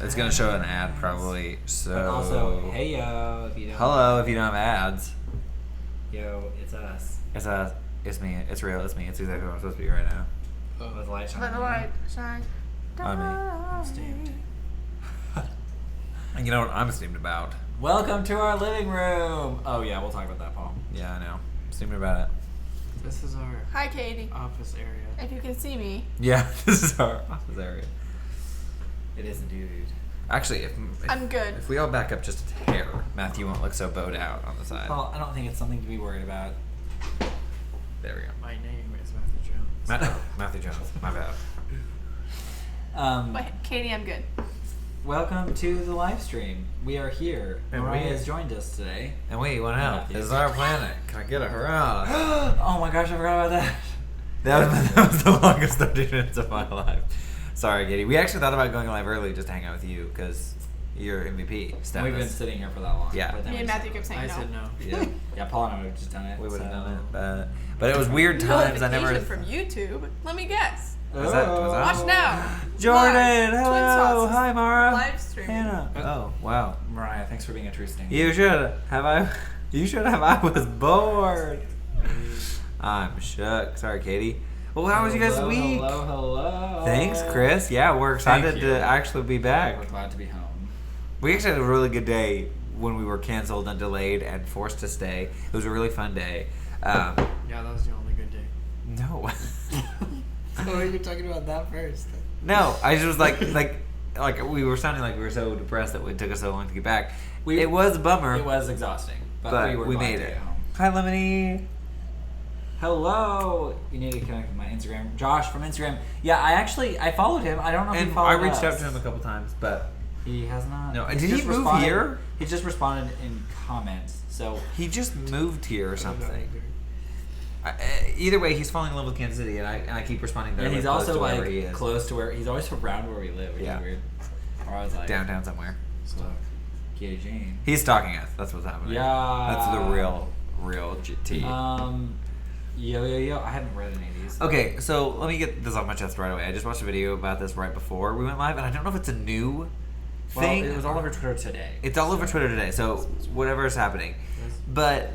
It's gonna show an ad probably. So. But also, hey yo, if you don't. Hello, if you don't have ads. Yo, it's us. It's us. It's me. It's real. It's me. It's exactly what I'm supposed to be right now. With light shining. Let the light shine. On me. I'm steamed. And you know what I'm steamed about? Welcome to our living room. Oh yeah, we'll talk about that, Paul. Yeah, I know. Steamed about it. This is our Hi, Katie. office area. If you can see me. Yeah, this is our office area. It is indeed. Actually, if I'm good. If we all back up just a hair, Matthew won't look so bowed out on the side. Paul, I don't think it's something to be worried about. There we go. My name is Matthew Jones. Matthew Jones. My bad. But Katie, I'm good. Welcome to the live stream. We are here. And Mariah we- has joined us today. And wait, what else? Matthew. This is our planet. Can I get a hurrah? Oh my gosh, I forgot about that. That was the longest 30 minutes of my life. Sorry, Katie. We actually thought about going live early just to hang out with you because you're MVP. Status. We've been sitting here for that long. Yeah. But then Me we and Matthew said- kept saying I no. said no. Yeah, Yeah, Paul and I would have just done it. we would have so- done it. But it was weird times. I never. Notification from YouTube. Let me guess. Was that- was that- Watch now. Jordan, Live. hello. TwinSauce. Hi, Mara. Live streaming. Hannah. Oh, wow. Mariah, thanks for being a true sting. You should have. I was bored. I'm shook. Sorry, Katie. Well, how was you guys' week? Hello. Thanks, Chris. Yeah, we're excited Thank you. to actually be back. We're glad to be home. We actually had a really good day when we were canceled and delayed and forced to stay. It was a really fun day. Yeah, that was the only good day. No. Oh, you're talking about that first. No, I just was like we were sounding like we were so depressed that it took us so long to get back. It was a bummer, It was exhausting, but we were we glad made to it. get home. Hi, Lemony. Hello. You need to connect with my Instagram. Josh from Instagram. Yeah, I followed him. I don't know if he And followed I reached us. out to him a couple times, but He has not. No, He's did he just move responded- here? He just responded in comments. So he just moved here or something. Either way, he's falling in love with Kansas City, and I keep responding. and he's close also to wherever like he is. close to where he's always around where we live, which Yeah. is weird. Or I was like downtown somewhere. Stuck. Katie Jane. He's stalking us. That's what's happening. Yeah. That's the real T. Yo. I haven't read any of these. Okay, so let me get this off my chest right away. I just watched a video about this right before we went live, and I don't know if it's a new thing. Well, it was all over Twitter today. It's all over Twitter today, so whatever is happening. But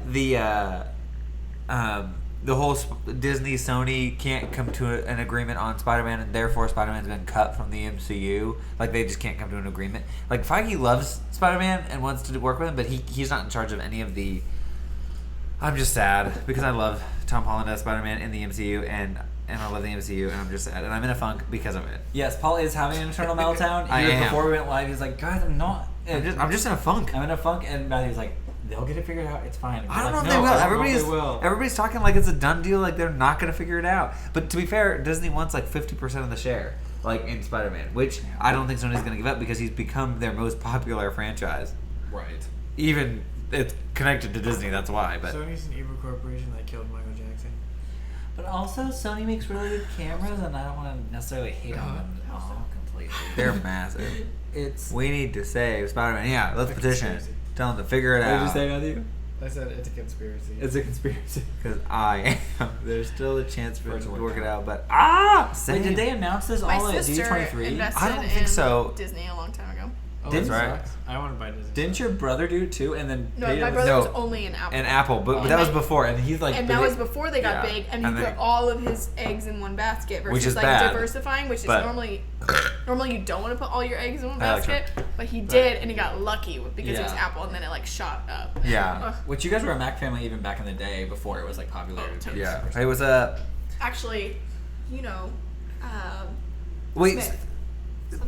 the whole Disney Sony can't come to an agreement on Spider-Man, and therefore Spider-Man's been cut from the MCU. Like they just can't come to an agreement. Like Feige loves Spider-Man and wants to work with him, but he's not in charge of any of the. I'm just sad because I love Tom Holland as Spider-Man in the MCU, and I love the MCU, and I'm just sad, and I'm in a funk because of it. Yes, Paul is having an internal meltdown. I am. Before we went live, he's like, guys, I'm not. I'm just in a funk. I'm in a funk, and Matthew's like, they'll get it figured out. It's fine. And I don't we're know like, if they "No, will. I don't know if they will." Everybody's talking like it's a done deal. Like they're not going to figure it out. But to be fair, Disney wants like 50% of the share, like in Spider-Man, which I don't think Sony's going to give up because he's become their most popular franchise. Right. Even it's connected to Disney. That's why. But Sony's an evil corporation that killed Michael Jackson. But also, Sony makes really good cameras, and I don't want to necessarily hate on them all completely. they're massive. It's. We need to save Spider-Man. Yeah, let's A petition. conspiracy. Tell them to figure it What did you out. say, Matthew? I said it's a conspiracy. It's a conspiracy. Because I am. There's still a chance for For it it to to work work it out. out. But Wait, same. did they announce this My all at sister D23? invested I don't think in so. Disney a long time ago. Oh, That's that right. sucks. I want to buy Disney. Didn't your brother do it too? And then No, paid my him- brother was No. only in Apple. An Apple, but And that was they- before, and he's like. And but that they- was before they got yeah. big, and And he they- put all of his eggs in one basket versus Which is like bad, diversifying, which is but- normally you don't want to put all your eggs in one I like basket, but he did, and he got lucky because it was Yeah. Apple, and then it like shot up. Yeah. Ugh. Which you guys were a Mac family even back in the day before it was like popular. Oh, totally. Yeah. It was a. Actually, you know, Wait. Smith.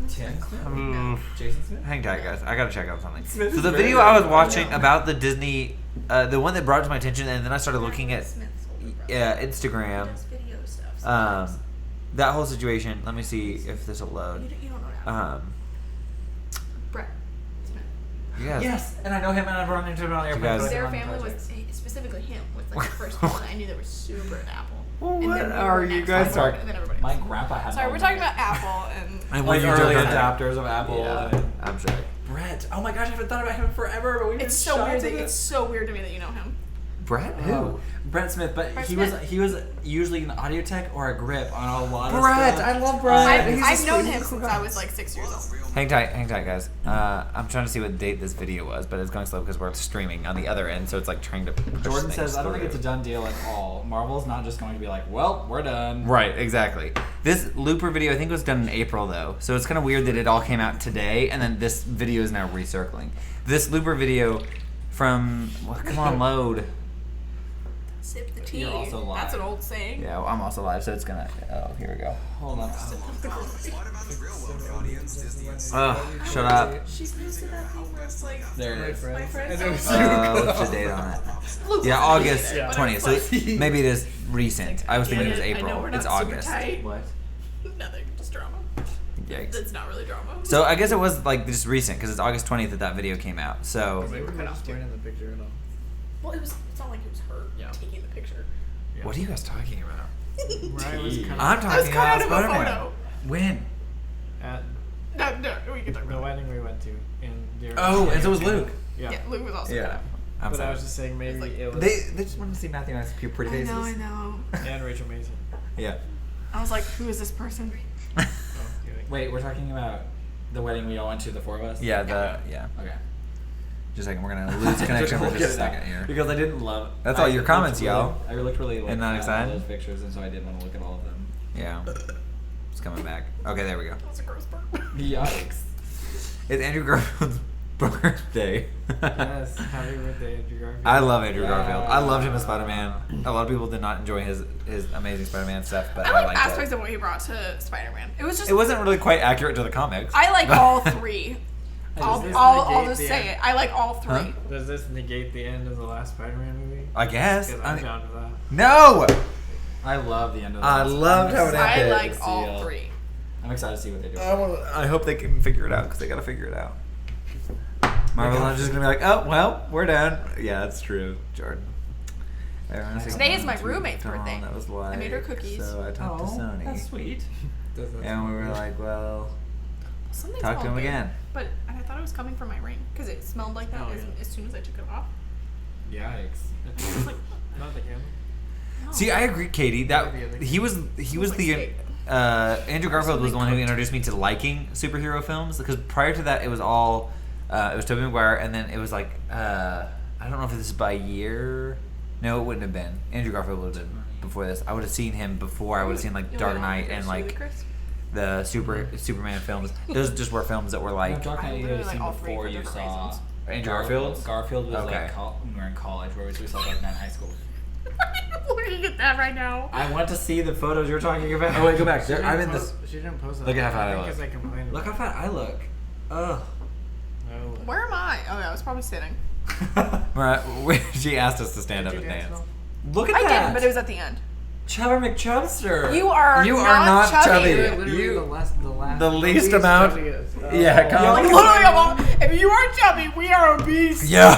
Tim? Jason Smith? Hang tight, guys. I gotta check out something. Smith So is the very video I was good. watching Yeah. about the Disney, the one that brought it to my attention, and then I started looking at Smith's older brother. Instagram. He does video stuff sometimes. That whole situation. Let me see if this will load. You don't know that. Brett Smith. You guys. Yes, and I know him, and I've run into him on airplanes. guys- but I Their haven't run family into was specifically him was like the first people that I knew that were super at Apple. Well, And what then we are were you next guys on talking- board, and then everybody My else. grandpa had. Sorry, one we're of talking those. about Apple and And Like when you early jumped on adapters of Apple. Yeah, and- I'm sure. Brett. Oh my gosh, I haven't thought about him forever. But we it's so weird. It's so weird to me that you know him. Brett? Who? Oh, Brett Smith, but Brett he Smith. was usually an audio tech or a grip on a lot of Brett, stuff. I love Brett. I've known him since I was like 6 years old. Hang tight, guys. I'm trying to see what date this video was, but it's going slow because we're streaming on the other end, so it's like trying to push Jordan things says, I don't think through. it's a done deal at all. Marvel's not just going to be like, well, we're done. Right, exactly. This Looper video, I think, was done in April, though. So it's kind of weird that it all came out today, and then this video is now recircling. This Looper video from... Well, come on, load. Sip the tea. You're also live. That's an old saying. Yeah, I'm also live, so it's gonna... Oh, here we go. Hold on. Oh, shut up. She's posted that thing where it's like, There it is. my friends. What's the date on it? Looks Yeah, like August it, but 20th. it's So like- maybe it is recent. I was thinking it was I know April. we're not It's super August. tight. What? Nothing, just drama. Yikes. That's not really drama. So I guess it was like just recent because it's August 20th that video came out. So Maybe cut we're off just too. wearing in the picture at all. Well, it's not like it was her Yeah. taking the picture. Yeah. what are you guys talking about? Mariah was kind I'm of I was talking cut about out of a Spider-Man. photo. When? at No, we can talk the about wedding we went to in Deer. Oh, and so was Luke. Yeah. it. Yeah, Luke was also cut Yeah. out. I'm But I sorry. was just saying maybe It's like- it was They just wanted to see Matthew and I's pretty I faces. know, I know. and Rachel Mason. Yeah. I was like, who is this person? Oh, kidding. Wait, we're talking about the wedding we all went to, the four of us? Yeah. Yeah. Okay. Just a second. We're gonna lose connection for We'll just a get it out. second here. Because I didn't love. That's all your looked comments, really- y'all. I looked really like And not at excited? those pictures, and so I did want to look at all of them. Yeah. It's coming back. Okay, there we go. That was a gross burp. Yikes. It's Andrew Garfield's birthday. Yes, happy birthday, Andrew Garfield. I love Andrew Yeah. Garfield. I loved him as Spider-Man. A lot of people did not enjoy his amazing Spider-Man stuff, but I I like liked aspects it. of what he brought to Spider-Man. It was just. It wasn't really quite accurate to the comics. I like all three. Does this I'll negate just the say end? it. I like all three. Huh? Does this negate the end of the last Spider-Man movie? I guess. Because I I'm mean, down for that. no! I love the end of I this. loved how it I ended. like See, all three. I'm excited to see what they do. I hope they can figure it out because they gotta figure it out. Marvel's not just gonna be like, oh well, we're done. Yeah, that's true, Jordan. Today is my roommate's birthday. That was why. I made her cookies. So I talked to Sony, that's sweet. and we were like, well, Something talk to smelled him good, again. But and I thought it was coming from my ring because it smelled like that Oh, as, yeah. as soon as I took it off. Yikes. I was like, Not the camera. no. See, I agree, Katie. That he was like the steak. Andrew Garfield was the one who cooked. introduced me to liking superhero films because prior to that it was all it was Tobey Maguire and then it was like I don't know if this is by year. No, it wouldn't have been. Andrew Garfield would have been before this. I would have seen him before. I would have seen like You Dark know, Knight Chris, and you like Chris? the Superman films. Those just were films that were like Dark Knight I you literally had like seen all three before for you different saw reasons. Andrew Garfield. Garfield was Okay. like when we were in college, where we saw like that in high school. I'm looking at that right now. I want to see the photos you're talking about. Oh wait, go back. She I'm in didn't this. post- She didn't post it. Look at how fat I I think look. because I complained. Look how fat I look. Ugh. No. Where am I? Oh yeah, I was probably sitting. Mariah, she asked us to stand up Did and you dance. dance Look at I that. did, but it was at the end. Chubber McChubster. You are not chubby. You're literally You- the least amount- chubbiest. Yeah, come on. Like literally, I'm all, if you are chubby, we are obese. Yeah.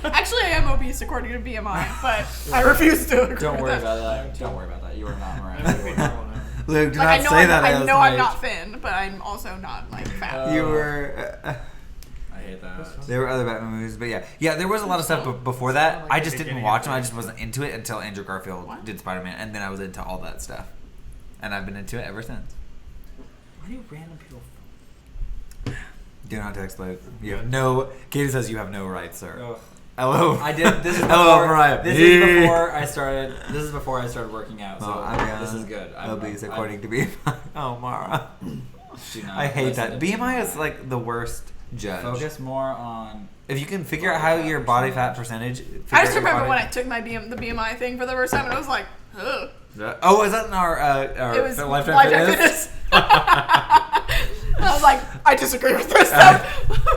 Actually, I am obese according to BMI, but I refuse to agree Don't with worry that. about that. Don't worry about that. You are not I'm gonna be Mariah. careful now. Luke, do Like, not say that. I as know an I'm age. not thin, but I'm also not like fat. You were. I hate that. There were other Batman movies, but yeah, there was a lot of stuff before that. I just didn't watch them. I just wasn't into it until Andrew Garfield What? did Spider-Man, and then I was into all that stuff, and I've been into it ever since. Why do random people? Do not text Luke. You have no. Katie says you have no rights, sir. Ugh. Hello. I did. This is Hello, before, Mariah. This is before I started. This is before I started working out. So Oh, I'm this is good. obese according to BMI. Oh, Mara. Do not I hate listen that. to BMI is like the worst judge. Focus more on. If you can figure out how your body fat percentage. I just remember when I took my the BMI thing for the first time, and I was like, ugh. Oh, is that in our It was Lifetime Fitness? I was like, I disagree with this stuff.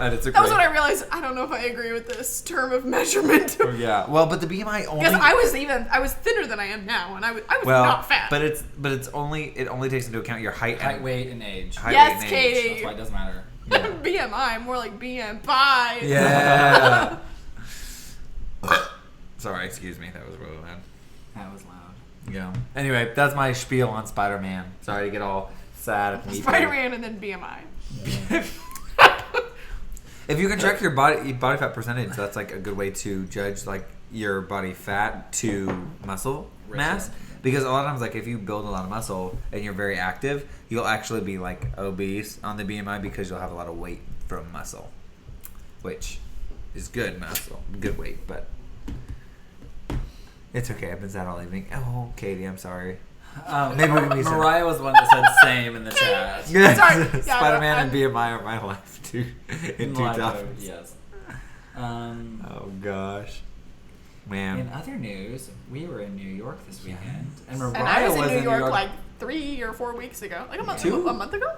I disagree. That was when I realized I don't know if I agree with this term of measurement. Oh, yeah. Well, but the BMI only. Because I was thinner than I am now, and I was well, not fat. but it only takes into account your height, Height, and weight, and age. height, Yes, weight, and age. Katie. That's why it doesn't matter. Yeah. BMI, more like BMI. Yeah. Sorry, excuse me. That was really loud. That was loud. Yeah. Anyway, that's my spiel on Spider-Man. Sorry to get all sad at me. Spider-Man and then BMI. If you can check your body fat percentage, that's like a good way to judge like your body fat to muscle mass. Because a lot of times, like if you build a lot of muscle and you're very active, you'll actually be like obese on the BMI because you'll have a lot of weight from muscle, which is good good weight, but it's okay. I've been sad all evening. Oh, Katie, I'm sorry. Maybe we can be Mariah was the one that said same in the chat. Sorry. Yeah, Spider-Man I'm- and BMI are my life too. In 2000. Yes. Oh gosh, man. In other news, we were in New York this weekend, and And Mariah I was in New York, York like 3 or 4 weeks ago. Like a month Two? ago?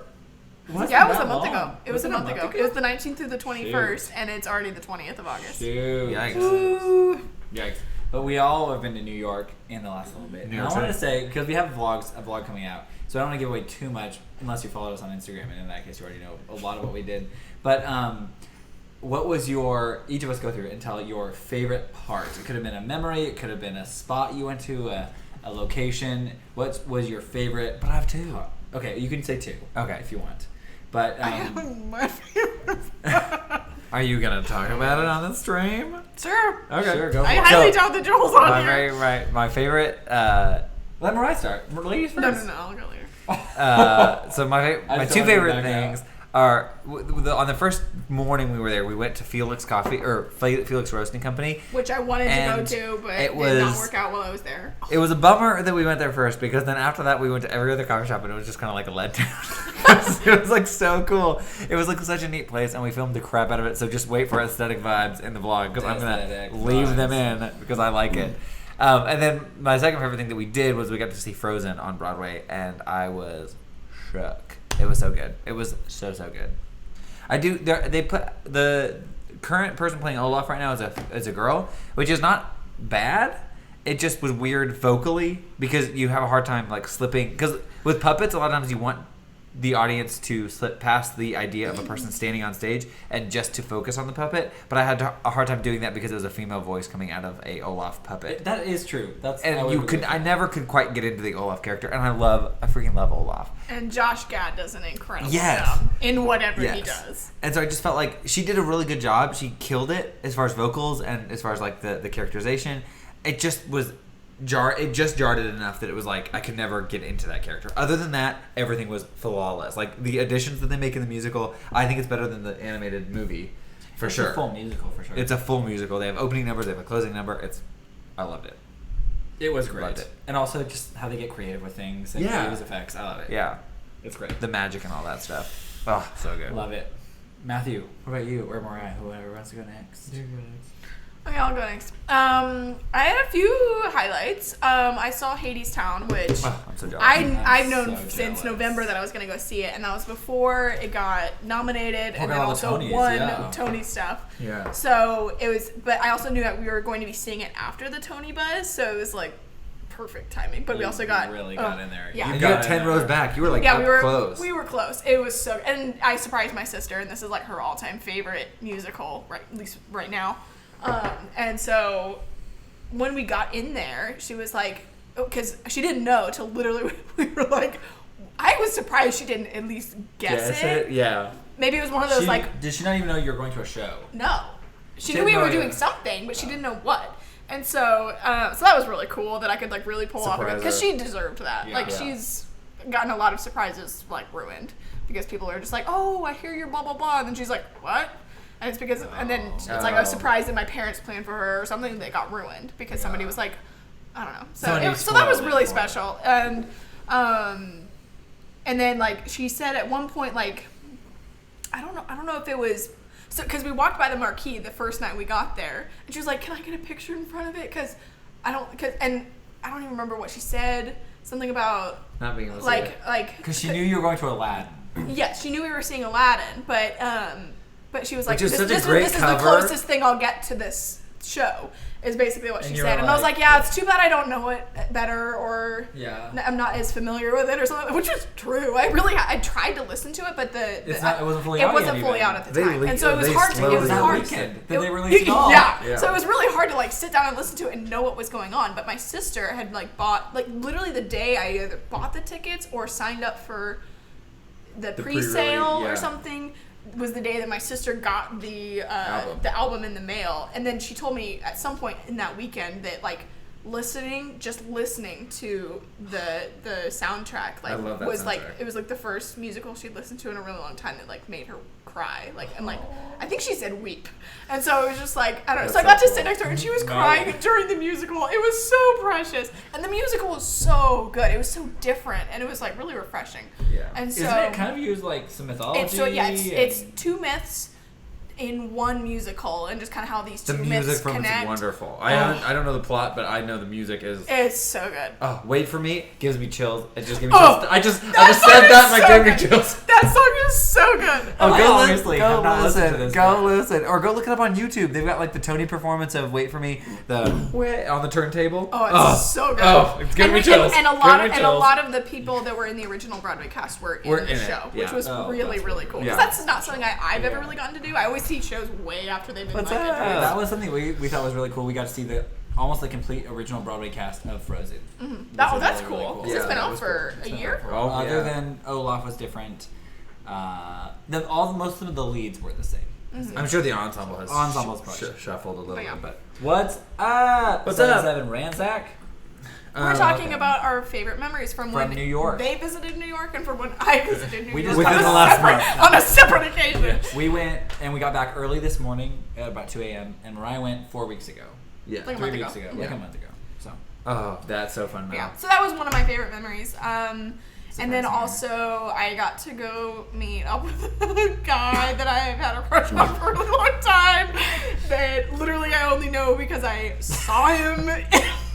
Wasn't Yeah, it was that a month long. ago. It was a month ago. It was the 19th through the 21st, and it's already the 20th of August. Shoot. Yikes. Ooh. Yikes. But we all have been to New York in the last little bit. New And I York wanted to City. say, because we have a vlog coming out, so I don't want to give away too much unless you followed us on Instagram, and in that case you already know a lot of what we did. But what was each of us go through and tell your favorite part? It could have been a memory, it could have been a spot you went to, a location. What was your favorite? But I have two. Okay, you can say two. Okay. If you want. But My favorite. Are you gonna talk about it on the stream? Sure. Okay. Sure, go for I it. highly So, doubt that Joel's on My here. my favorite. Let Mariah start. Ladies No, first. I'll go later. So my I just two don't wanna favorite back out. things are on the first morning we were there. We went to Felix Roasting Company. Which I wanted And to go to, but it it did not was- work out while I was there. It was a bummer that we went there first because then after that we went to every other coffee shop and it was just kind of like a letdown. It was like so cool. It was like such a neat place and we filmed the crap out of it. So just wait for aesthetic vibes in the vlog because I'm Aesthetic gonna leave them vibes. in because I like it. And then my second favorite thing that we did was we got to see Frozen on Broadway and I was shook. It was so good. It was so good. They put the current person playing Olaf right now as a girl, which is not bad. It just was weird vocally because you have a hard time like slipping. Because with puppets, a lot of times you want the audience to slip past the idea of a person standing on stage and just to focus on the puppet. But I had a hard time doing that because it was a female voice coming out of a Olaf puppet. That is true. I And would agree with I that. never could quite get into the Olaf character, and I freaking love Olaf. And Josh Gad does an incredible Yes. job in whatever he Yes. does. And so I just felt like she did a really good job. She killed it as far as vocals and as far as like the characterization. It just was it just jarred it enough that it was like I could never get into that character. Other than that, everything was flawless. Like the additions that they make in the musical, I think it's better than the animated movie. For It's sure. a full musical for sure. It's a full musical. They have opening numbers, they have a closing number. I loved it. It was great. Loved it. And also just how they get creative with things and Yeah. use effects. I love it. Yeah. It's great. The magic and all that stuff. Oh, so good. Love it. Matthew, what about you? Or Mariah, whoever wants to go next? Okay, I'll go next. I had a few highlights. I saw Hades Town, which Oh, I'm so jealous. I've known so since jealous. November that I was gonna go see it, and that was before it got nominated and got then all the also Tonys, won yeah. Tony stuff. Yeah. So it was, but I also knew that we were going to be seeing it after the Tony buzz, so it was like perfect timing. But we You also got really got in there. Yeah, You got got in 10 there. rows back. You were like yeah, up we were close. We were close. It was so, and I surprised my sister, and this is like her all-time favorite musical, right? At least right now. And so when we got in there, she was like, because she didn't know till literally we were like, I was surprised she didn't at least guess it. Yeah. Maybe it was one of those like, Did she not even know you were going to a show? no. She She knew had we no were idea. doing something, but she didn't know what. And so, so that was really cool that I could like really pull off of it Surprise because her. she deserved that. Yeah. Like Yeah. she's gotten a lot of surprises like ruined because people are just like, oh, I hear you're blah blah blah, and then she's like, what? And it's because, and then it's like a Oh. surprise that my parents planned for her or something that got ruined because somebody was like, I don't know. So Somebody so that was spoiled it really for her. special. And then like she said at one point like, I don't know if it was. So, because we walked by the marquee the first night we got there, and she was like, "Can I get a picture in front of it?" And I don't even remember what she said. Something about Not being able to like Because she knew you were going to Aladdin. yes, she knew we were seeing Aladdin, but she was like, Which is "This, such a this, great this is cover. the closest thing I'll get to this show." Is basically what And she you said, were and I was like- like, "Yeah, it's too bad I don't know it better, or Yeah. I'm not as familiar with it, or something." Which was true. I tried to listen to it, but It wasn't fully it out wasn't yet fully even. out at the They time, leaked- and so it was they hard to. It slowly was That hard. weekend that they released it all. Yeah. So it was really hard to like sit down and listen to it and know what was going on. But my sister had like bought like literally the day I either bought the tickets or signed up for the pre-sale pre-release, yeah. or something. was the day that my sister got the album in the mail, and then she told me at some point in that weekend that like listening to the soundtrack I love that was soundtrack. like it was like the first musical she'd listened to in a really long time that like made her cry, like, and like I think she said weep, and so it was just like I don't know. So I got to sit next to her and she was crying during the musical. It was so precious, and the musical was so good. It was so different, and it was like really refreshing. Yeah. And so Isn't it kind of used like some mythology? it's two myths in one musical, and just kind of how these The two music myths from connect. it's wonderful. I don't know the plot, but I know the music is. It's so good. Oh, Wait for Me gives me chills. It just gave me Oh, chills. I just song said is that and I so gave me good. chills. That song is so good. Oh, I go honestly have not listened to listen. this Go one. listen. Or go look it up on YouTube. They've got like the Tony performance of Wait for Me, the Wait on the turntable. Oh, it's so good. Oh, it's giving me chills. And a Giving lot me of chills. the people that were in the original Broadway cast were in Were the in it, show, yeah. which was Oh, really, that's really cool. Yeah. Because that's not something I've ever Yeah. really gotten to do. I always see shows way after they've been What's like up? introduced. That was something we thought was really cool. We got to see almost the complete original Broadway cast of Frozen. That's Which was cool. really, really 'Cause Yeah, it's been that out was for It's a been year. out for- Oh, Other yeah. than Olaf was different. Most of the leads were the same. I'm sure the ensemble has Ensemble's probably shuffled a little yeah. bit, but What's up? What's up? 7 Ransack. We're talking about our favorite memories from when New York. they visited New York and from when I visited New We York just on within a the last separate- month. on a separate occasion. We went and we got back early this morning at about 2 a.m. and Mariah went 4 weeks ago. yeah. Like a 3 month weeks ago. ago. Like a month ago. So Oh, that's so fun. Now. Yeah, so that was one of my favorite memories. And then Surprising. also, I got to go meet up with a guy that I have had a crush on for a really long time. That literally I only know because I saw him.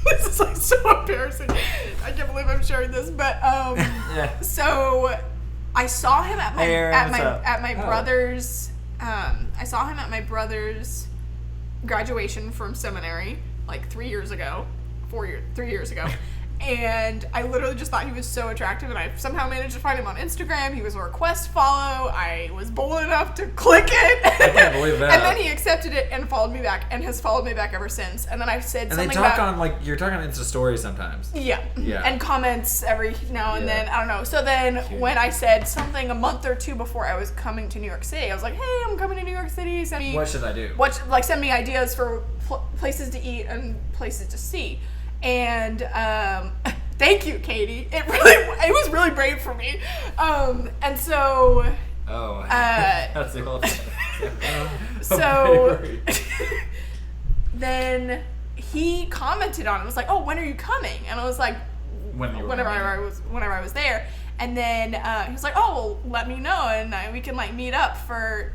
This is like so embarrassing. I can't believe I'm sharing this, but yeah. so I saw him at my Hey, Aaron, what's up? at my Oh. brother's. I saw him at my brother's graduation from seminary like 3 years ago, 3 years ago. And I literally just thought he was so attractive, and I somehow managed to find him on Instagram. He was a request follow. I was bold enough to click it. I can't believe that. And then he accepted it and followed me back, and has followed me back ever since. And then I said And something they talk about on like you're talking on Insta stories sometimes. yeah. Yeah. And comments every now and Yeah. then. I don't know. So then when I said something a month or two before I was coming to New York City, I was like, hey, I'm coming to New York City. Send me What should I do? send me ideas for places to eat and places to see. And thank you, Katie. It was really brave for me. And so Oh. That's the whole so then he commented on it. Was like, oh, when are you coming? And I was like, whenever I was there. And then he was like, oh, well, let me know, and we can like meet up to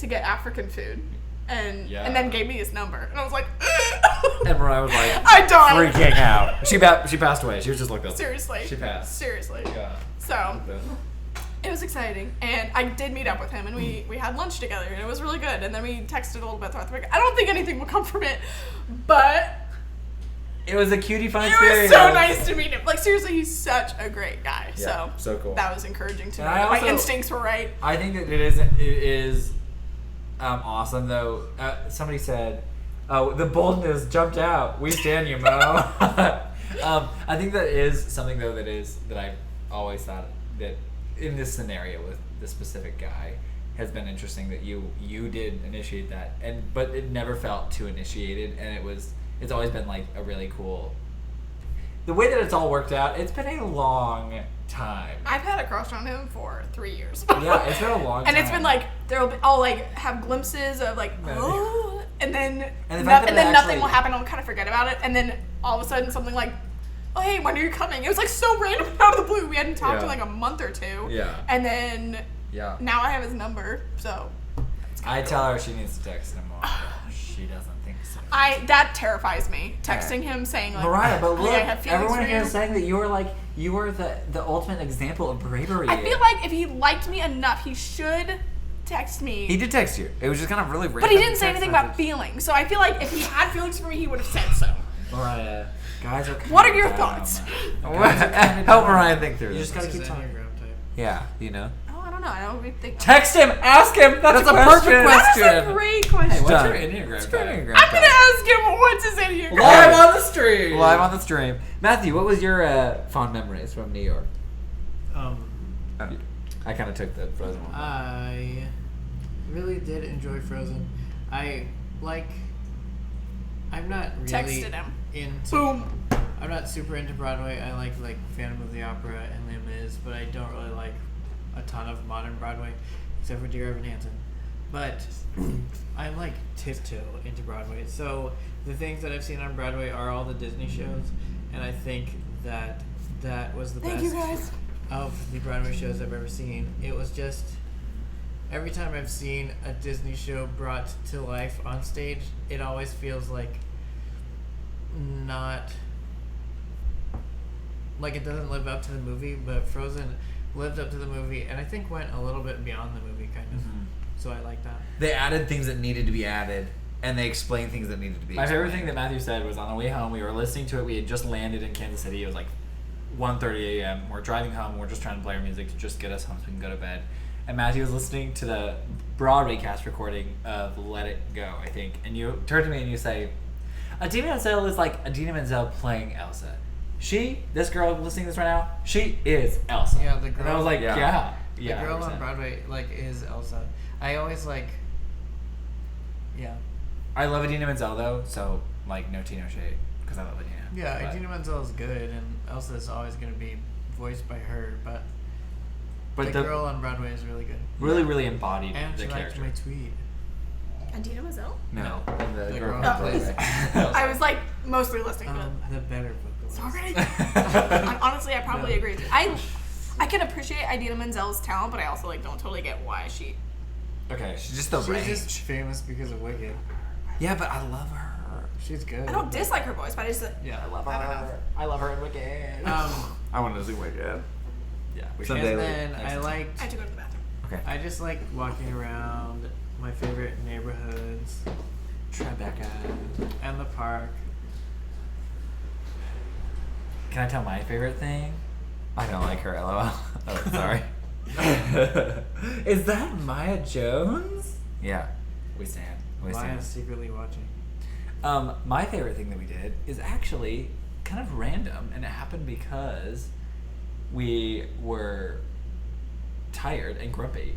get African food. And then gave me his number, and I was like, And Mariah was like, I died. freaking out. She passed away. She was just like this. Seriously. She passed. Seriously. Yeah. So it was exciting, and I did meet up with him, and we had lunch together, and it was really good. And then we texted a little bit throughout the week. I don't think anything will come from it, but It was a cutie fun it experience. was so nice to meet him. Like seriously, he's such a great guy. Yeah, so cool. That was encouraging to And know I that my also- instincts were right. I think that it is awesome though. Somebody said, "Oh, the boldness jumped out. We stand you, Mo." I think that is something though that I always thought that in this scenario with this specific guy has been interesting that you did initiate that, but it never felt too initiated, and it's always been like a really cool. The way that it's all worked out, it's been a long time. I've had a crush on him for 3 years. Yeah, it's been a long time. And it's been like I'll like have glimpses of like Yeah. oh, and then And the fact that and then it nothing actually- will happen. I'll kind of forget about it, and then all of a sudden something like, oh hey, when are you coming? It was like so random out of the blue. We hadn't talked Yeah. in like a month or two. Yeah. And then Yeah. now I have his number, so I tell her she needs to text him more. She doesn't think so. that terrifies me. Texting him saying like, Mariah, but hey, look, I have feelings everyone for here you. is saying that you were the ultimate example of bravery. I feel like if he liked me enough, he should text me. He did text you. It was just kind of really random. But he didn't say text anything message. about feelings. So I feel like if he had feelings for me, he would have said so. Mariah, guys are. What are your dumb. thoughts? Help Mariah think through You this. just gotta What's keep his talking. Enneagram type? Yeah, you know. Oh, I don't know. I don't really think. Text him. Ask him. That's a a perfect question. question. That is a great question. Hey, what's Done. your Enneagram What's type? your Enneagram I'm gonna type? ask him what's his Enneagram. Live on the stream. Live on the stream. Matthew, what was your fond memories from New York? Um, I I kind of took the Frozen one. I really did enjoy Frozen. I'm not really Texted him. into. Boom. I'm not super into Broadway. I like Phantom of the Opera and Les Mis, but I don't really like a ton of modern Broadway, except for Dear Evan Hansen. But I'm like tiptoe into Broadway. So the things that I've seen on Broadway are all the Disney shows, and I think that was the Thank best you guys. of the Broadway shows I've ever seen. It was just every time I've seen a Disney show brought to life on stage, it always feels like not like it doesn't live up to the movie, but Frozen lived up to the movie and I think went a little bit beyond the movie kind of. Mhm. So I like that. They added things that needed to be added, and they explained things that needed to be My explained. favorite thing that Matthew said was on the way home, we were listening to it. We had just landed in Kansas City. It was like 1:30 a.m. We're driving home. We're just trying to play our music to just get us home so we can go to bed. And Matthew was listening to the Broadway cast recording of Let It Go, I think. And you turn to me and you say, Adina Menzel is like Adina Menzel playing Elsa. This girl listening to this right now, she is Elsa. Yeah, the And I girl- was like, Yeah. The yeah. girl on 100%. Broadway is Elsa. I always yeah. I love Adina Menzel though, so no tea, no shade, because I love Adina. Yeah, But- Idina Menzel is good, and Elsa is always going to be voiced by her, but the girl on Broadway is really good. really, really embodied And the she liked character. my tweet. Adina Mazel? No, And The girl from who Broadway. plays- I was like mostly listening, The better but vocalist. sorry. Honestly, I probably No. agree with you. I can appreciate Idina Menzel's talent, but I also don't totally get why she. Okay. she's just the She's range. just famous because of Wicked. Yeah, but I love her. She's good. I don't dislike her voice, but I just Yeah. I love I don't know. her. I love her in Wicked. I want to see Wicked. Yeah. We Someday. And should. then Next I time. liked. I had to go to the bathroom. Okay. I just like walking around my favorite neighborhoods Tribeca. and the park. Can I tell my favorite thing? I don't like her. LOL. Oh, sorry. Is that Maya Jones? Yeah. We stand. We stand. Maya's secretly watching. My favorite thing that we did is actually kind of random, and it happened because we were tired and grumpy,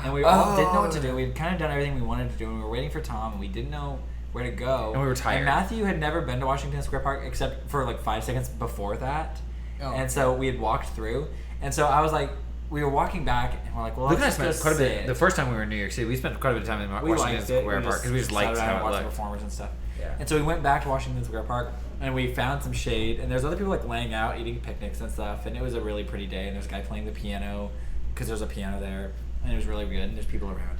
and we all didn't know what to do. We had kind of done everything we wanted to do, and we were waiting for Tom, and we didn't know where to go. And we were tired. And Matthew had never been to Washington Square Park except for 5 seconds before that, Oh. and so we had walked through, and so I was like, we were walking back, and we're like, well, Luke and I let's spent just quite a bit. sit. The first time we were in New York City, we spent quite a bit of time in We Washington liked it. Square Park because we just sat liked around how and it watched the looked. performers and stuff. Yeah. And so we went back to Washington Square Park, and we found some shade, and there's other people laying out, eating picnics and stuff, and it was a really pretty day, and there's a guy playing the piano, because there's a piano there, and it was really good, and there's people around.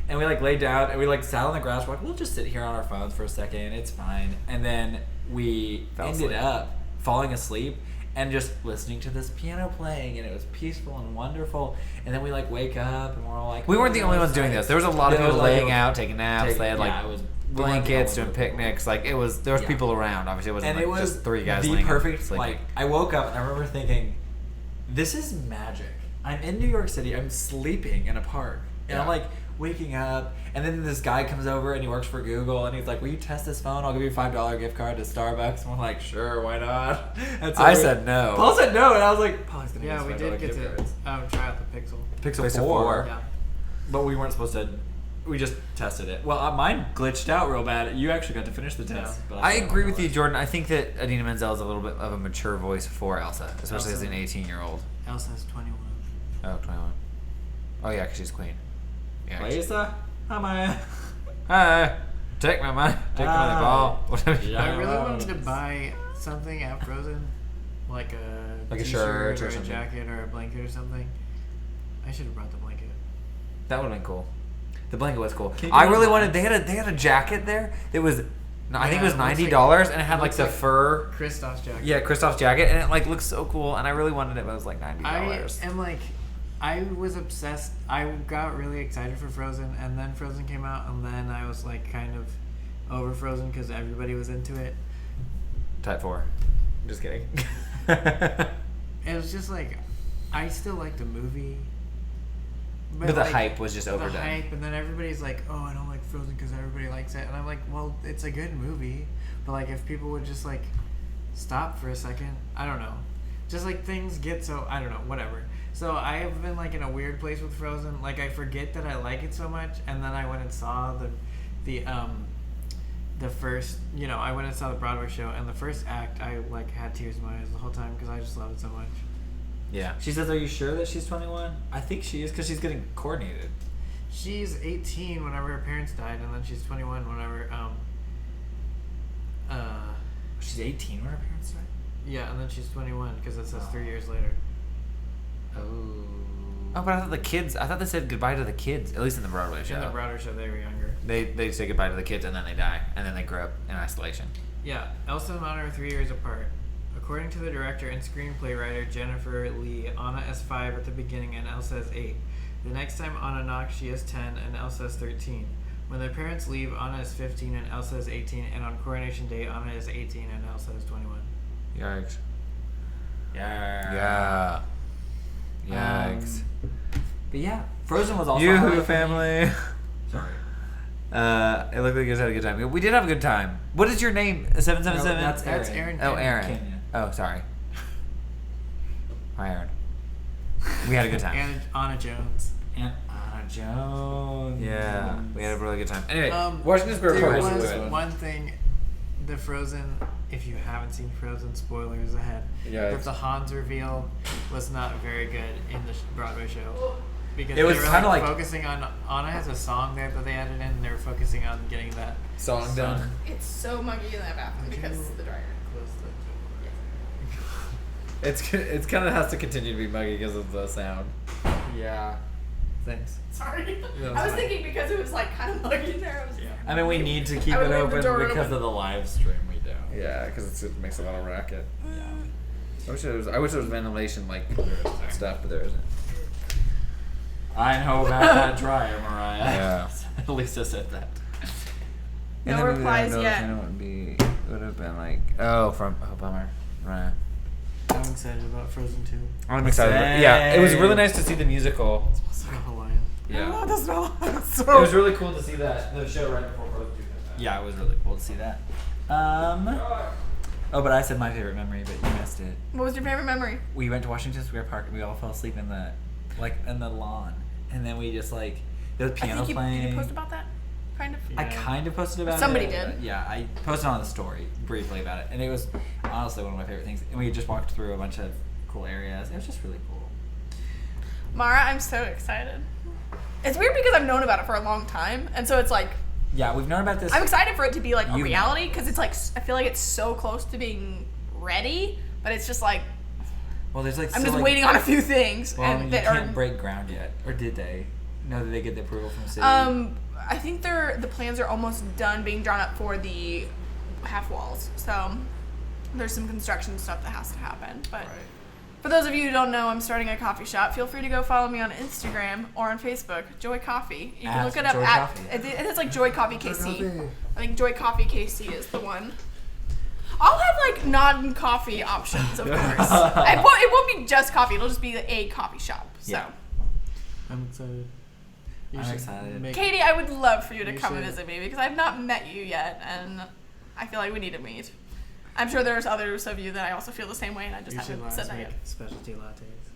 And we laid down, and we sat on the grass, we're like, we'll just sit here on our phones for a second, it's fine. And then we Fell ended asleep. up falling asleep, and just listening to this piano playing, and it was peaceful and wonderful. And then we wake up, and we're all like, We weren't the only ones doing this. There was a lot of There was people a lot of laying people out, taking naps. They had yeah, it was we weren't the blankets, only doing people. picnics. There was Yeah. people around. Obviously, it wasn't And it was just three guys the laying out perfect sleeping. I woke up and I remember thinking, this is magic. I'm in New York City. I'm sleeping in a park, and I'm Yeah. waking up, and then this guy comes over and he works for Google, and he's like, will you test this phone? I'll give you a $5 gift card to Starbucks. And we're like, sure, why not? And I said no. Paul said no, and I was like, Paul's gonna Yeah, give we us did $5 get gift to cards. try out the Pixel. Pixel Pixel 4. 4. Yeah. But we weren't supposed to. We just tested it. Well, mine glitched out real bad. You actually got to finish the test. Yeah. But I don't know agree what with it you, was. Jordan. I think that Adina Menzel is a little bit of a mature voice for Elsa, especially as Elsa. an 18-year-old. Elsa's 21. Oh, 21. Oh, yeah, because she's queen. Yeah. Lisa, hi Maya. Hi. Take my money. Take my money, Hi. ball. Whatever. Yeah. I really well, wanted to buy something at Frozen, like a Like a t-shirt shirt or a something. jacket or a blanket or something. I should have brought the blanket. That would have been cool. The blanket was cool. Can you I go really online? wanted. They had a jacket there. It was, no, I think it was Yeah, it looks $90, and it had it looks the like- fur. Christoph's jacket. Yeah, Christoph's jacket, and it looks so cool. And I really wanted it, but it was like $90. I am I was obsessed. I got really excited for Frozen, and then Frozen came out, and then I was kind of over Frozen because everybody was into it. Type 4. Just kidding. It was just I still like the movie. But the hype was just overdone. The hype, and then everybody's like, "Oh, I don't like Frozen because everybody likes it," and I'm like, "Well, it's a good movie, but if people would just stop for a second, I don't know, just things get so I don't know, whatever." So I have been like in a weird place with Frozen. Like I forget that I like it so much, and then I went and saw the first. I went and saw the Broadway show, and the first act, I like had tears in my eyes the whole time because I just love it so much. Yeah. She says, "Are you sure that she's 21?" I think she is because she's getting coordinated. She's 18 whenever her parents died, and then she's 21 whenever She's 18 when her parents died. yeah, and then she's 21 because it says 3 years later. Oh. Oh, but I thought they said goodbye to the kids, at least in the Broadway show. In the Broadway show, they were younger. They say goodbye to the kids and then they die, and then they grow up in isolation. Yeah, Elsa and Anna are 3 years apart. According to the director and screenplay writer Jennifer Lee, Anna is 5 at the beginning and Elsa is 8. The next time Anna knocks, she is 10 and Elsa is 13. When their parents leave, Anna is 15 and Elsa is 18, and on coronation day, Anna is 18 and Elsa is 21. Yikes. Yeah. Yeah. Yikes. But yeah, Frozen was also. Yoo-hoo, family. Sorry. It looked like you guys had a good time. We did have a good time. What is your name? 777? No, that's That's Aaron. Oh, Aaron. Kenya. Oh, sorry. Hi, Aaron. We had a good time. And Anna Jones. And Anna Jones. Yeah, we had a really good time. Anyway, Washington Square There Park was was one thing, the Frozen, if you haven't seen Frozen, spoilers ahead, Yeah, that the Hans reveal was not very good in the Broadway show. Because It was they were kinda like- focusing on, Anna has a song there that they added in, and they were focusing on getting that song done. It's so muggy in that bathroom because of the dryer. It's kind of has to continue to be muggy because of the sound. Yeah. Thanks. Sorry. No, I was fine. thinking because it was like kind of muggy in there. I was, I mean, we need to keep I would it leave the open door because open. of the live stream. We do. Yeah, because it makes a lot of racket. Yeah. I wish there was ventilation like stuff, but there isn't. I know about that dryer, Mariah. Yeah. Lisa said that. No replies yet. It would have been like, bummer. Right. I'm excited about Frozen 2. I'm excited. Yeah, it was really nice to see the musical. So Hawaiian. Yeah. Oh, that's not. It was really cool to see the show right before Frozen 2 came out. Yeah, it was really cool to see that. Oh, but I said my favorite memory, but you missed it. What was your favorite memory? We went to Washington Square Park and we all fell asleep in the lawn, and then we just there was piano I think playing. Did you post about that? Kind of. I Yeah. kind of posted about Somebody it. did. but Yeah, I posted on the story briefly about it, and it was honestly one of my favorite things. And we just walked through a bunch of cool areas. It was just really cool. Mara, I'm so excited. It's weird because I've known about it for a long time, and so it's like Yeah, we've known about this. I'm excited for it to be like a You- reality because it's like I feel like it's so close to being ready, but it's just like Well, there's I'm just waiting on a few things Well, and you that can't are. break ground yet, or did they? No, did they get the approval from the city? I think the plans are almost done being drawn up for the half walls. So there's some construction stuff that has to happen. But for those of you who don't know, I'm starting a coffee shop. Feel free to go follow me on Instagram or on Facebook, Joy Coffee. You can At look it up Joy at Coffee. it's like Joy Coffee KC. I think Joy Coffee KC is the one. I'll have like non-coffee options, of course. It won't be just coffee. It'll just be a coffee shop. So. Yeah. I'm excited. You I'm should excited. make- Katie, I would love for you to You come and should. visit me because I've not met you yet, and I feel like we need to meet. I'm sure there's others of you that I also feel the same way, and I just You should haven't let said us that make yet. specialty lattes.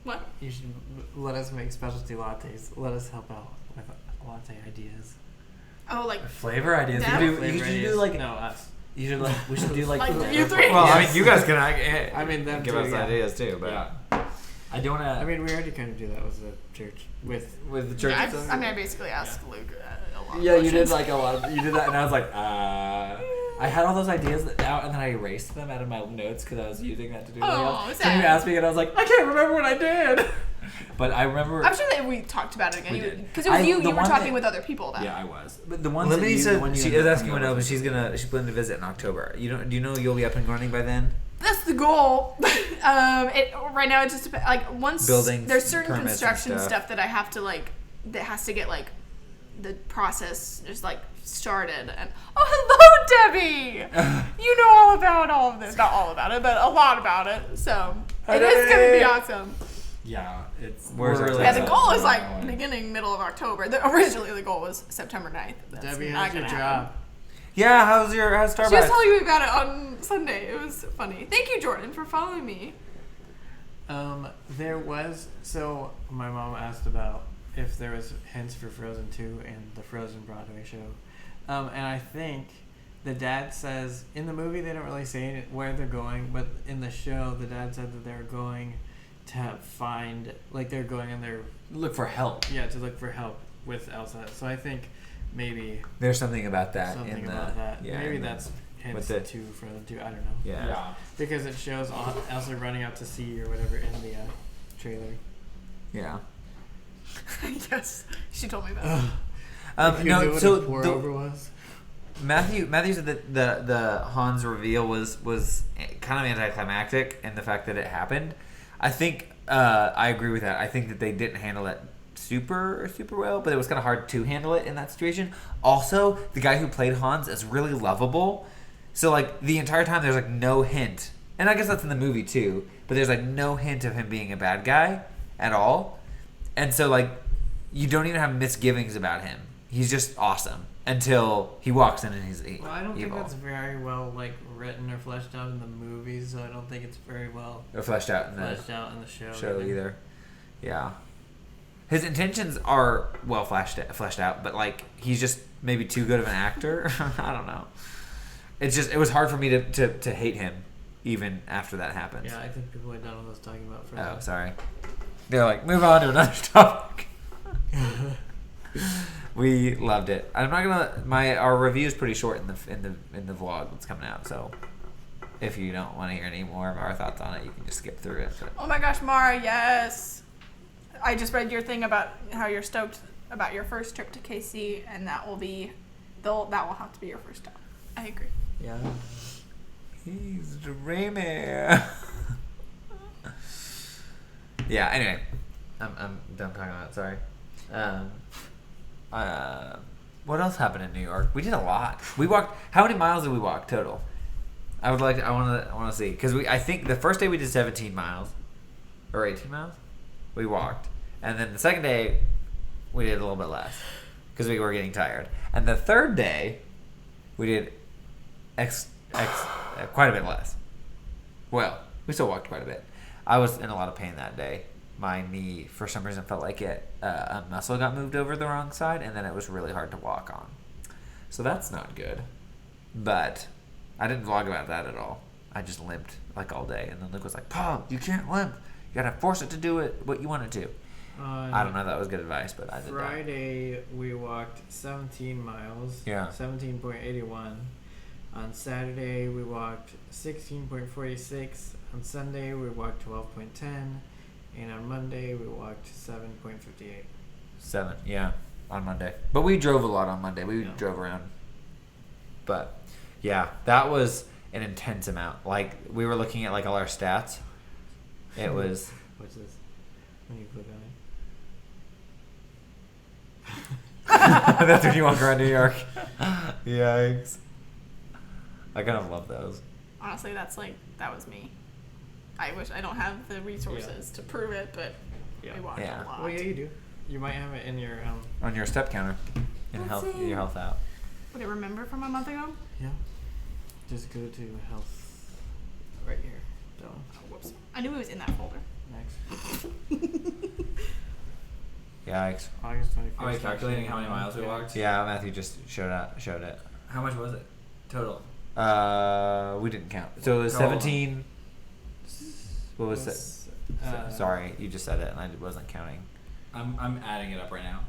What? You should let us make specialty lattes. Let us help out with latte ideas. Oh, like Flavor ideas. That? You Flavor should ideas. do like no us. you should like we should do like Like the- you three? Well, I mean, you guys can. I mean, them give too, us yeah. ideas too, but Yeah. I do want to. I mean, we already kind of do that with the church. with the church. Yeah, and stuff. I basically asked Luke a lot. Yeah, of you did questions. like a lot. You did that, and I was like, I had all those ideas out, and then I erased them out of my notes because I was using that to do. Oh, else. sad. So you asked me, and I was like, I can't remember what I did. But I remember. I'm sure that we talked about it We again did. because it was you. the You were one talking that- with other people about. Yeah, I was. But the ones Liberty that you, said the one you she ended is up asking coming when over she's planning to visit in October. Do you know you'll be up and running by then? That's the goal. Right now it just depends. Like once Buildings, there's certain permits and construction stuff. stuff that I have to like that has to get like the process just like started. And oh, hello, Debbie. You know all about all of this. Not all about it, but a lot about it. So it is gonna be awesome. Yeah, it's. Where's we're our really Yeah, the excited goal is about like one. beginning middle of October. Originally the goal was September 9th. That's Debbie, not how's your gonna happen. job? Yeah, how's Starbucks? She was telling me about it on Sunday. It was funny. Thank you, Jordan, for following me. There was, so my mom asked about if there was hints for Frozen 2 in the Frozen Broadway show. And I think the dad says, in the movie they don't really say where they're going, but in the show the dad said that they're going to find, like they're going in their, Look for help. yeah, to look for help with Elsa. So I think maybe There's something about that something in the about that. yeah. Maybe in the- that's hints the- to Frozen 2, I don't know. yeah. Because it shows Elsa running out to sea or whatever in the trailer. Yeah. Yes, she told me that. If you knew No, what so a pour the- over was. Matthew said that the Hans reveal was kind of anticlimactic in the fact that it happened. I think I agree with that. I think that they didn't handle it super well, but it was kind of hard to handle it in that situation. Also, the guy who played Hans is really lovable. So like the entire time there's like no hint. And I guess that's in the movie too, but there's like no hint of him being a bad guy at all. And so like you don't even have misgivings about him. He's just awesome until he walks in and he's evil. Well, I don't think that's very well like written or fleshed out in the movies, so I don't think it's very well Or fleshed out in the fleshed out in the show. show either. Yeah. His intentions are well fleshed out, but like he's just maybe too good of an actor. I don't know. It was hard for me to hate him even after that happens. Yeah, I think people are done with us talking about Frozen. Oh, sorry. They're like, move on to another topic. We loved it. I'm not gonna. Our review is pretty short in the vlog that's coming out. So if you don't want to hear any more of our thoughts on it, you can just skip through it. But Oh my gosh, Mara, yes. I just read your thing about how you're stoked about your first trip to KC, and that will have to be your first stop. I agree. Yeah. he's dreaming. Yeah. Anyway, I'm done talking about it. Sorry. What else happened in New York? We did a lot. We walked. How many miles did we walk total? I want to see, because I think the first day we did 17 miles or 18 miles. We walked, and then the second day we did a little bit less because we were getting tired. And the third day we did quite a bit less. Well, we still walked quite a bit. I was in a lot of pain that day. My knee, for some reason, felt like a muscle got moved over the wrong side, and then it was really hard to walk on. So that's not good. But I didn't vlog about that at all. I just limped like all day, and then Luke was like, "Paul, you can't limp. You gotta force it to do it what you want it to." I don't know if that was good advice, but I did Friday we walked 17 miles. Yeah. 17.81. On Saturday we walked 16.46. On Sunday we walked 12.10. And on Monday we walked 7.58. that. 7, yeah, on Monday. But we drove a lot on Monday. We drove around. But yeah, that was an intense amount. Like we were looking at like all our stats. It was. What's this? When you click on That's when you walk around New York. Yikes. I kind of love those. Honestly, that was me. I wish I don't have the resources to prove it, but we walked Yeah. a lot. Well, yeah, you do. You might have it in your On your step counter. In Let's see. your health out. Would it remember from a month ago? Yeah. Just go to health right here. So Oh, whoops. I knew it was in that folder. next. Yikes. August 21st. Are we calculating how many miles we walked? Yeah, Matthew just showed it. How much was it total? We didn't count. So it was Go on. 17. What was it? Sorry, you just said it and I wasn't counting. I'm adding it up right now.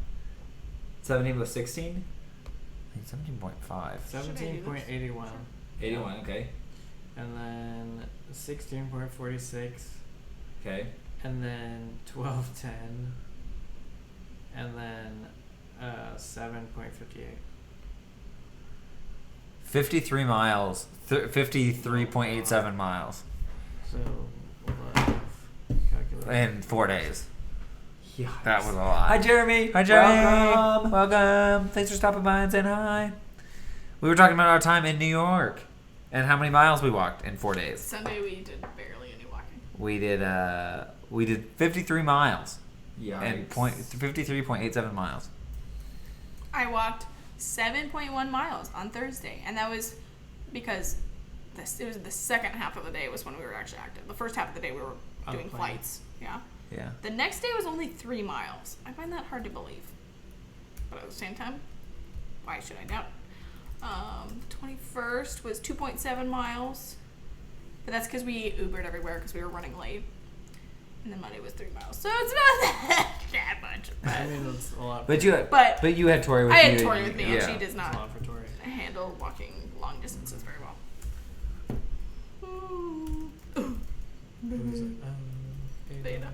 17 was 16? I think 17.5. 17.81. 81, okay. And then 16.46. Okay. And then 12.10. And then 7.58. 53 miles. 53.87 miles. So we'll calculate. In 4 days. Yeah. That was a lot. Hi, Jeremy. Hi, Jeremy. Welcome. Welcome. Thanks for stopping by and saying hi. We were talking about our time in New York and how many miles we walked in 4 days. Sunday we did barely any walking. We did 53 miles Yeah. and 53.87 miles. I walked 7.1 miles on Thursday, and that was because it was the second half of the day was when we were actually active. The first half of the day we were On a doing plane. flights. Yeah. Yeah. The next day was only 3 miles. I find that hard to believe. But at the same time, why should I doubt it? 21st was 2.7 miles. But that's because we Ubered everywhere because we were running late. And then Monday was 3 miles. So it's not that much. I mean, that's a lot. But you had, But you had Tori with I you. had Tori with me, and yeah. she does That's a not lot for Tori. handle walking long distances very well. Who's it? Beta.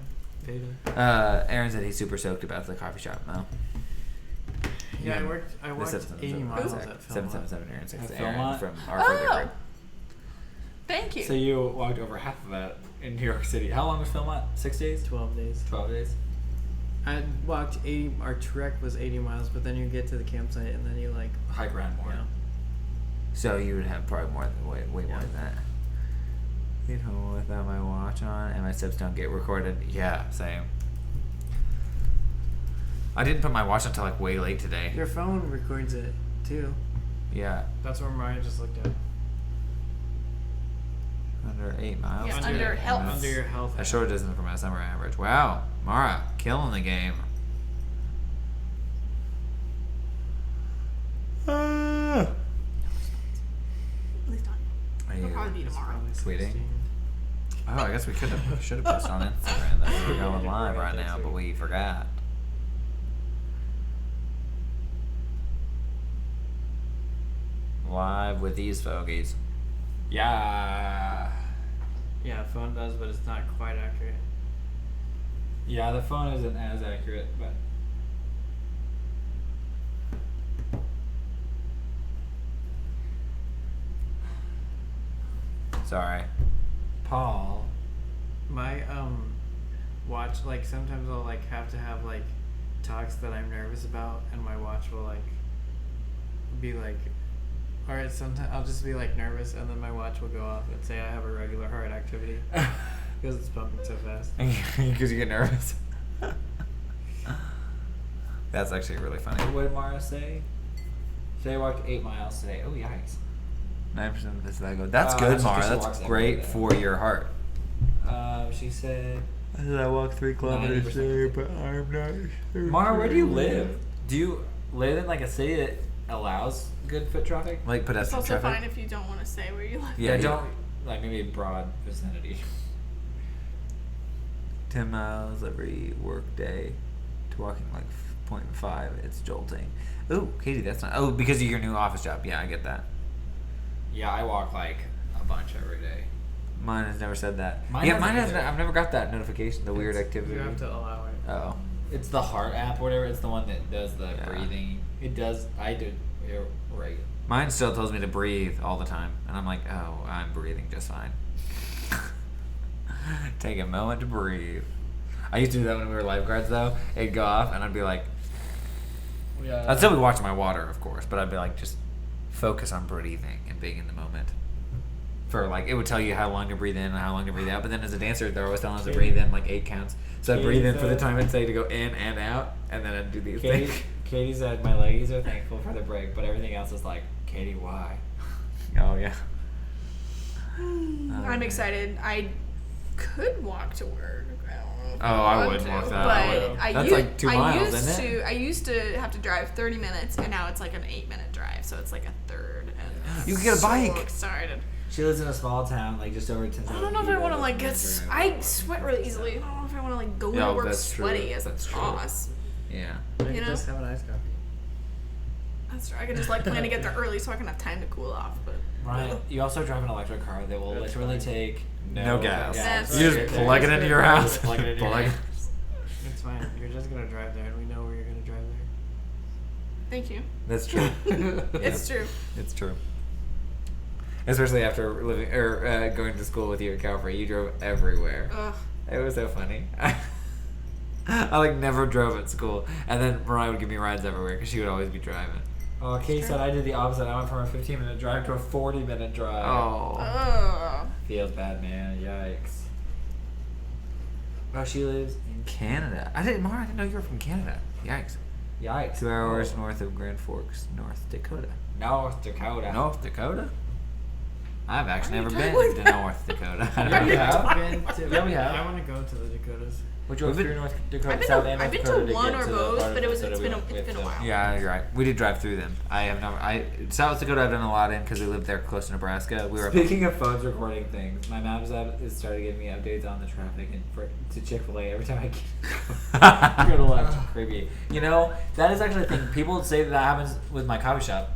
Beta. Aaron said he's super stoked about the coffee shop now. Yeah, Yeah. I walked 80 miles at Philmont. 777 Aaron 6 At Aaron Philmont? from our further Oh. group. Thank you. So you walked over half of that in New York City. How long was Philmont? 6 days? 12 days. 12 days? I walked 80. Our trek was 80 miles, but then you get to the campsite and then you like. Hike around more. Yeah. So you would have probably more than way more Yeah. than that. Get home without my watch on and my steps don't get recorded. Yeah, same. I didn't put my watch on until like way late today. Your phone records it too. Yeah, That's where Mariah just looked at. under 8 miles. Yeah, today. under health. And Under your health. that sure doesn't for my summer average. Wow, Mara killing the game. At least not. Are It'll you? probably be tomorrow. Tweeting? Oh, I guess we should have posted on Instagram that we were going live right now, but we forgot. Live with these fogies. Yeah. Yeah, phone does, but it's not quite accurate. Yeah, the phone isn't as accurate, but Sorry. Paul. My watch, like sometimes I'll like have to have like talks that I'm nervous about, and my watch will like be like, all right, sometimes I'll just be like nervous, and then my watch will go off and say I have a regular heart activity because it's pumping so fast. Because you get nervous. That's actually really funny. What did Mara say? Today I walked 8 miles today. Oh, yikes. 9% of this I go. That's Oh, good, that's Mara. because she That's walks every great day. for your heart. She said, I said I walk 3 kilometers a day, but I'm not sure. Mara, where do you live? Do you live in like a city that allows good foot traffic? Like It's pedestrian also traffic? fine if you don't want to say where you live. Yeah, you- don't, like maybe a broad vicinity. 10 miles every work day to walking like 0.5. It's jolting. Ooh, Katie, that's not. Oh, because of your new office job. Yeah, I get that. Yeah, I walk like a bunch every day. Mine has never said that. Mine yeah, hasn't mine hasn't. either. I've never got that notification. The weird activity. You have to allow it. Oh. It's the heart app or whatever. It's the one that does the Yeah. breathing. It does. I do it right. Mine still tells me to breathe all the time, and I'm like, oh, I'm breathing just fine. Take a moment to breathe. I used to do that when we were lifeguards, though. It'd go off, and I'd be like, Yeah. I'd still be watching my water, of course, but I'd be like, just focus on breathing and being in the moment. For like, it would tell you how long to breathe in and how long to breathe out. But then as a dancer, they're always telling us to breathe in like 8 counts. So I'd breathe in for the time it'd say to go in and out, and then I'd do these Katie, things. Katie said my leggies are thankful for the break, but everything else is like, Katie, why? Oh yeah. I'm excited. I could walk to work. I don't know. If Oh, I want wouldn't to, walk that. I But would. I That's used, like 2 miles, used isn't to, it? I used to have to drive 30 minutes, and now it's like an 8-minute drive, so it's like a third. And You could get a so bike. Excited. She lives in a small town, like just over 10,000 I don't know if I want to like get. get. I sweat really easily. I don't know if I want to like go Yeah, to work that's true. sweaty as That's a true. boss. Yeah. You You know? just have an iced coffee. That's true. I could just like plan to get there early so I can have time to cool off. But Ryan, you also drive an electric car that will That's literally fine. take No gas. That's You right. just plug it into your house. Plug it into your Plug- house. It's fine. You're just gonna drive there, and we know where you're gonna drive there. thank you. That's true. It's true. It's true. Especially after living or going to school with you at Calvary, you drove everywhere. Ugh. It was so funny. I like never drove at school, and then Mariah would give me rides everywhere because she would always be driving. Oh, Katie said I did the opposite. I went from a 15-minute drive to a 40-minute drive. Oh. Ugh. Feels bad, man. Yikes. Oh, she lives in Canada. I didn't know you were from Canada. Yikes. Yikes. 2 hours Oh. north of Grand Forks, North Dakota. North Dakota. North Dakota? I've actually Why are never you been talking to like that? North Dakota. Yeah, we have. Been to, Yeah, we have. I want to go to the Dakotas. We drove We've through North Dakota, I've been South to- and I've North been to Dakota one get or to the both, part of but it's Minnesota we been a went with, while. Yeah, you're right. We did drive through them. I have never. South Dakota I've done a lot in because we lived there close to Nebraska. We were up. Speaking of phones recording things, my mom's app has started giving me updates on the traffic and to Chick-fil-A every time I go to lunch. Creepy. You know, that is actually a thing. People say that happens with my coffee shop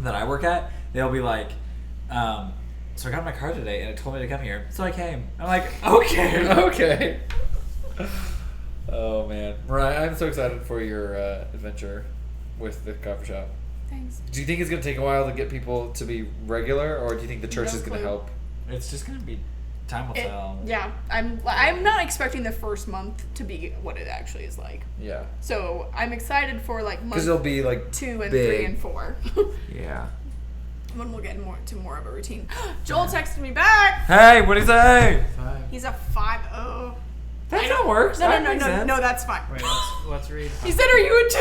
that I work at. They'll be like, so I got in my car today and it told me to come here, so I came. I'm like, okay. Okay. Oh man, Mariah, I'm so excited for your adventure with the coffee shop. Thanks. Do you think it's gonna take a while to get people to be regular, or do you think the church No is gonna clue. help? It's just gonna be time will tell. Yeah, I'm not expecting the first month to be what it actually is like. Yeah, So I'm excited for like month because it'll be like 2 and big. 3 and 4. Yeah. When we'll get more of a routine. Joel texted me back. Hey, what'd he say? 5. He's a 5-0. That's not works. No, That no, makes no, sense. no, that's fine. Wait, let's read. He said, "Are you a 2?"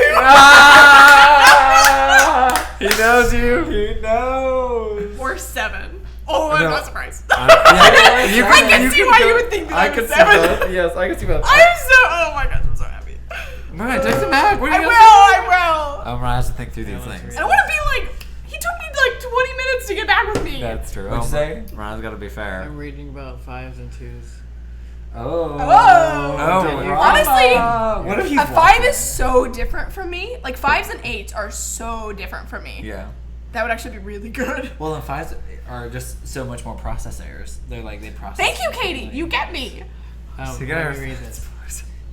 Ah! He knows you. He knows. Or 7. Oh, I'm No. not surprised. Yeah, you I can see why go- you would think that I I'm could a see 7. both. Yes, I can see both. I'm so. Oh my gosh, I'm so happy. Mariah, text him back. What are I you will. gonna say? I will. Oh, Mariah has to think through Yeah, these let's things. I don't want to be like. He took me like 20 minutes to get back with me. That's true. What'd you say? Mariah's got to be fair. I'm reading about 5s and 2s. Oh. Oh. Did you- Honestly, what if you? a 5 is so different from me. Like 5s and 8s are so different from me. Yeah. That would actually be really good. Well, and 5s are just so much more process errors. They're like they process. Thank you, Katie. You get me. So you Let gotta- me read this.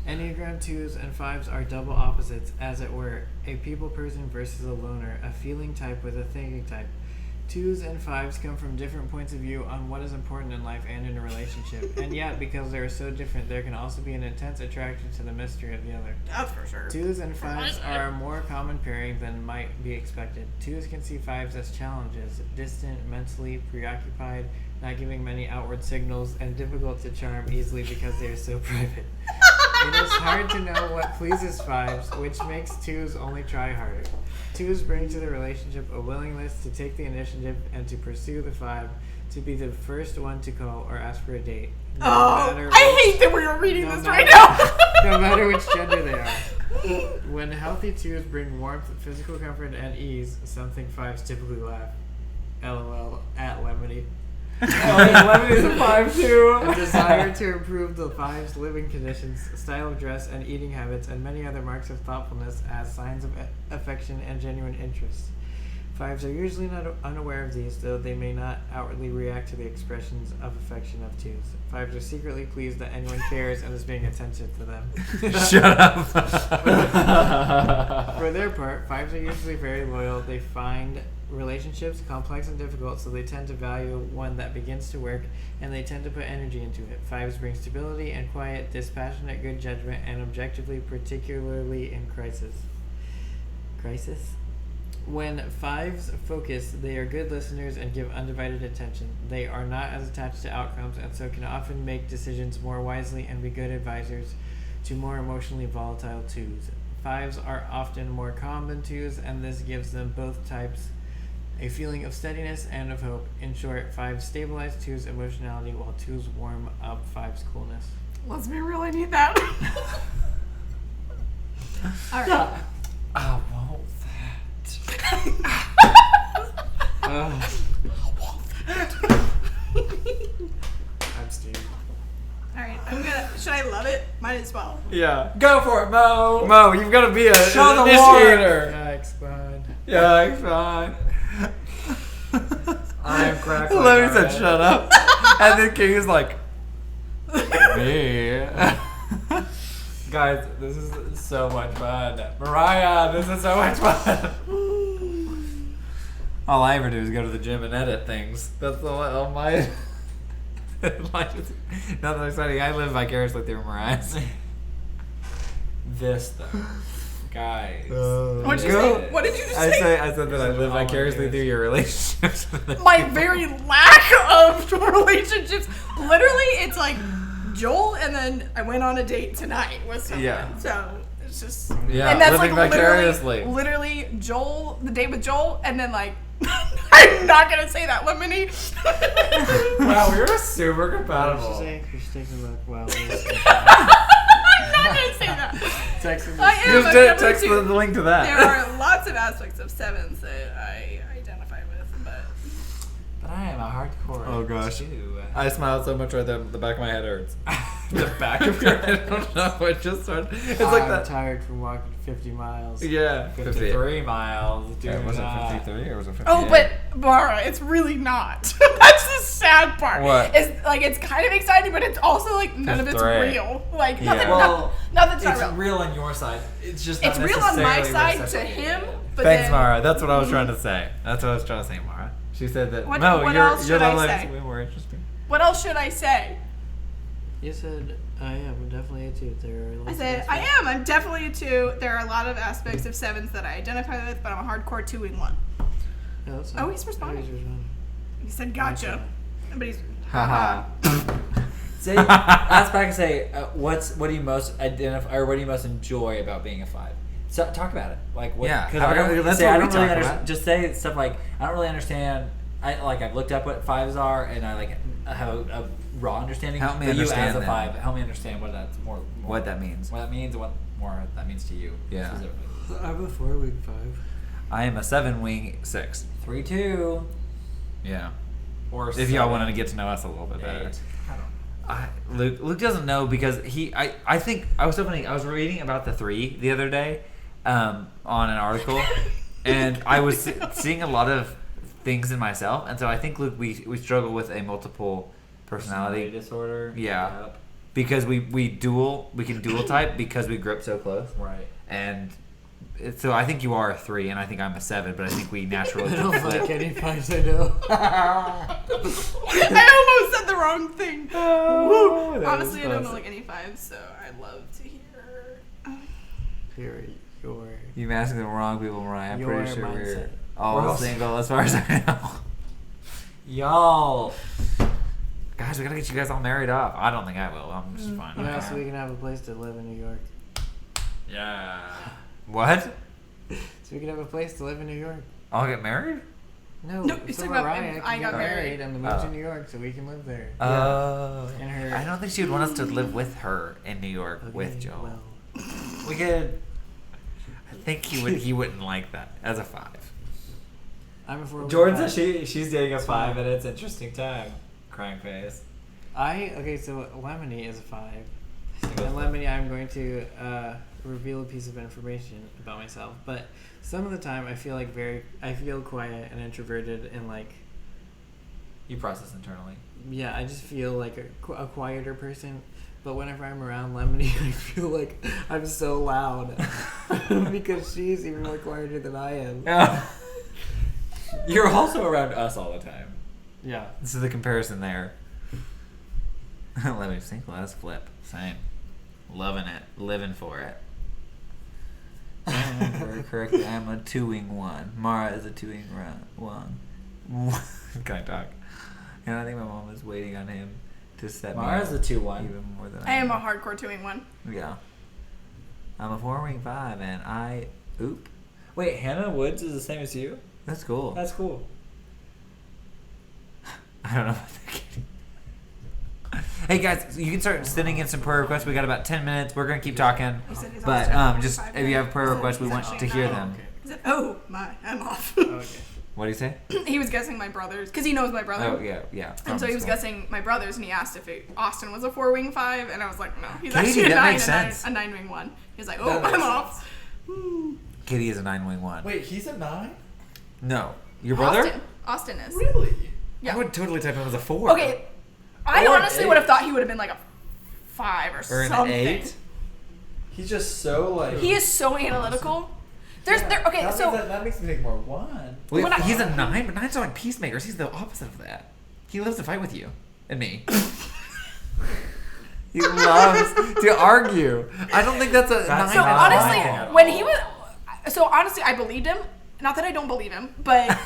Enneagram 2s and 5s are double opposites, as it were. A people person versus a loner, a feeling type with a thinking type. 2s and 5s come from different points of view on what is important in life and in a relationship. And yet, because they are so different, there can also be an intense attraction to the mystery of the other. That's for sure. 2s and 5s are a more common pairing than might be expected. 2s can see 5s as challenges, distant, mentally preoccupied, not giving many outward signals, and difficult to charm easily because they are so private. It is hard to know what pleases 5s, which makes 2s only try harder. 2s bring to the relationship a willingness to take the initiative and to pursue the 5, to be the first one to call or ask for a date. No matter I which- hate that we are reading no this matter- right now. no matter which gender they are. When healthy 2s bring warmth, physical comfort, and ease, something 5s typically laugh. LOL at Lemony. Lemonade is a 5 too. A desire to improve the 5's living conditions, style of dress, and eating habits, and many other marks of thoughtfulness as signs of affection and genuine interest. 5s are usually not unaware of these, though they may not outwardly react to the expressions of affection of 2s. 5s are secretly pleased that anyone cares and is being attentive to them. Shut up. For their part, 5s are usually very loyal. They find relationships complex and difficult, so they tend to value one that begins to work, and they tend to put energy into it. 5s bring stability and quiet, dispassionate good judgment, and objectively, particularly in crisis. When 5s focus, they are good listeners and give undivided attention. They are not as attached to outcomes, and so can often make decisions more wisely and be good advisors to more emotionally volatile 2s. 5s are often more calm than 2s, and this gives them both types a feeling of steadiness and of hope. In short, 5s stabilize 2s' emotionality while 2s warm up 5s' coolness. Let's be real, I need that. Alright. I want I'm Steve. Alright, should I love it? Might as well. Yeah. Go for it, Mo. Mo, you've got to be a Show the initiator. Yikes, bud. Yeah, it's fine. I am crackling. Lemmy said, already. "Shut up," and then King is like, "Me." Guys, this is so much fun. Mariah, this is so much fun. All I ever do is go to the gym and edit things. That's all my. Nothing exciting. I live vicariously through Mariah's. This though, guys. What'd you Go. say? What did you just I say? said that I live vicariously through your relationships. My very lack of relationships. Literally, it's like Joel, and then I went on a date tonight with someone. Yeah. So it's It's just Yeah, and that's living like vicariously. literally Joel, the date with Joel, and then like I'm not gonna say that Lemony. Wow, we were super What compatible. did she say? She's taking a look. Wow. I'm not gonna say that. Text me. I am. Just I'm text definitely the link to There that. are lots of aspects of sevens that I identify with, but But I am a hardcore. Oh, gosh. too. I smiled so much right there, the back of my head hurts. The back of your I head. don't know. It just started. It's I'm like that. tired from walking 50 miles. Yeah. 53 miles. Do Yeah, was it not. 53 or was it 58? oh, but Mara, it's really not. That's the sad part. What? It's like it's kind of exciting, but it's also like none of it's 53. real. Like Yeah. nothing. Well, nothing's it's not real. real on your side. It's just not It's real on my necessarily side to reciprocated. him, but Thanks, then, Mara. That's what I was trying to say. That's what I was trying to say, Mara. She said that. What- no, what your else your should I love life say? is way more interesting. What else should I say? You said, I am definitely a 2. There are I lots of said, I aspects. am. I'm definitely a 2. There are a lot of aspects of sevens that I identify with, but I'm a hardcore 2-ing 1. Yeah, that's Oh, fine. he's responding. He's responding. He said, gotcha. But he's. Haha. Say, ask back and say, what do you most identify, or what do you most enjoy about being a 5? So talk about it. Like, what? Yeah, Because have I a- don't, that's say, what I we don't really talk understand. about. Just say stuff like, I don't really understand. I've looked up what 5s are, and I have a raw understanding. Help me but understand you as a them. 5, help me understand what that's more What that means. What that means, and what more that means to you. Yeah. Specifically. I'm a 4-week 5. I am a 7-wing 6. 3-2 Yeah. or If y'all wanted to get to know us a little bit 8. better. I don't know. Luke doesn't know because I think I was so funny. I was reading about the 3 the other day on an article, and I was seeing a lot of things in myself, and so I think Luke we struggle with a multiple personality disorder. Yeah. Yep. because we can dual type because we grew up so close, Right. and so I think you are a 3 and I think I'm a 7, but I think we naturally I don't flip. like any 5s I know. I almost said the wrong thing. Oh, that Honestly, I was don't know classic. like any 5s, so I'd love to hear. Your You asking the wrong people, Mariah. I'm pretty Your sure we're mindset. all We're all single as far as I know. Y'all. Guys, we gotta get you guys all married off. I don't think I will. I'm just fine. Yeah, so we can have a place to live in New York. Yeah. What? So we can have a place to live in New York. I'll get married? No, No, so he's talking about Mariah if can I get got married. and move Oh. to New York so we can live there. Oh. And her- I don't think she would want us to live with her in New York with Okay, Joel. well, We could. I think he wouldn't like that as a 5. I'm a 4. Jordan says she's dating a 5, and it's interesting time. Crying face. Okay, so Lemony is a 5. And Lemony, I'm going to reveal a piece of information about myself. But some of the time, I feel quiet and introverted, and like, You process internally. yeah, I just feel like a quieter person. But whenever I'm around Lemony, I feel like I'm so loud because she's even more quieter than I am. You're also around us all the time. Yeah. This is the comparison there. Let me think. Let's flip. Same. Loving it. Living for it. I remember correctly. I'm a 2-wing 1. Mara is a 2-wing 1. Can I talk? And I think my mom is waiting on him to set Mara's me a up 2-1. even more than I am a hardcore 2-ing 1. Yeah. I'm a 4-wing 5, and I. Oop. Wait, Hannah Woods is the same as you? That's cool. That's cool. I don't know about that kid. Hey guys, you can start sending in some prayer requests. We got about 10 minutes. We're gonna keep talking, He said he's but off just 5 if you have prayer minutes. requests, we He's want actually to hear not. them. He said, oh my, I'm off. Okay. What do you say? He was guessing my brothers because he knows my brother. Oh yeah. And so he was School. guessing my brothers, and he asked if Austin was a 4-wing 5, and I was like, no, he's Katie, actually a that 9, makes sense. a 9-wing 1. He's like, That oh, makes I'm sense. off. Kitty is a 9-wing 1. Wait, he's a 9? No, your brother? Austin is. Really? Yeah. I would totally type him as a 4. Okay, I Or an honestly 8. would have thought he would have been like a 5 or Or an something. 8. He's just so like. He is so analytical. Okay, that so that makes me think more 1. Wait, When I- he's a 9, but 9s are like peacemakers. He's the opposite of that. He loves to fight with you and me. He loves to argue. I don't think that's a That's 9. So not honestly, lying at when all. he was, so honestly, I believed him. Not that I don't believe him, but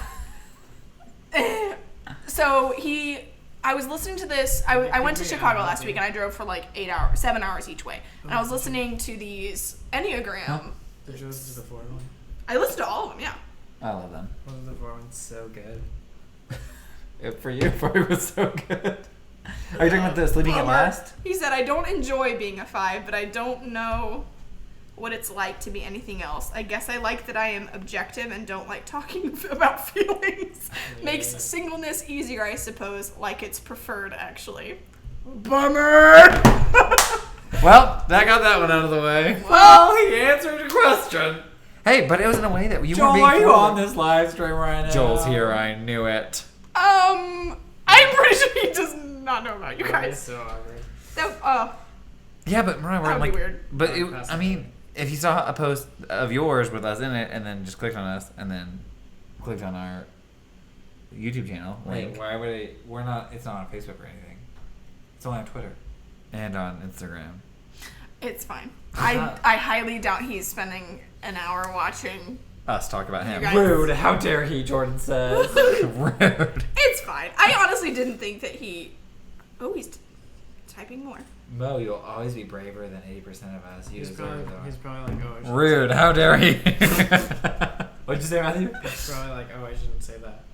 so he I was listening to this. I went to Chicago last week and I drove for like 7 hours each way. And I was listening to these Enneagram. Did you listen to the 4 one? I listened to all of them, yeah. I love them. Wasn't the 4 one so good? For you, it was so good. Are you talking about the sleeping at last? He said, I don't enjoy being a 5, but I don't know what it's like to be anything else. I guess I like that I am objective and don't like talking about feelings. Makes singleness easier, I suppose, like it's preferred, actually. Bummer! Well, that got that one out of the way. Well, he answered your question. Hey, but it was in a way that you Joel, weren't being are you forward. on this live stream right now? Joel's here. I knew it. I'm pretty sure he does not know about you That guys. is so awkward. That, Yeah, but Mariah, That would like, be weird. but That's I mean, if you saw a post of yours with us in it, and then just clicked on us, and then clicked on our YouTube channel Wait, link, why would I? We're not. It's not on Facebook or anything. It's only on Twitter. and on Instagram. it's fine. I highly doubt he's spending an hour watching. Us talk about him. You guys- Rude. How dare he? Jordan says. Rude. It's fine. I honestly didn't think that he. Oh, he's typing more. Mo, you'll always be braver than 80% of us. You He's deserve probably like, oh, I shouldn't Rude. How dare he? What'd you say, Matthew? He's probably like, oh, I shouldn't say that.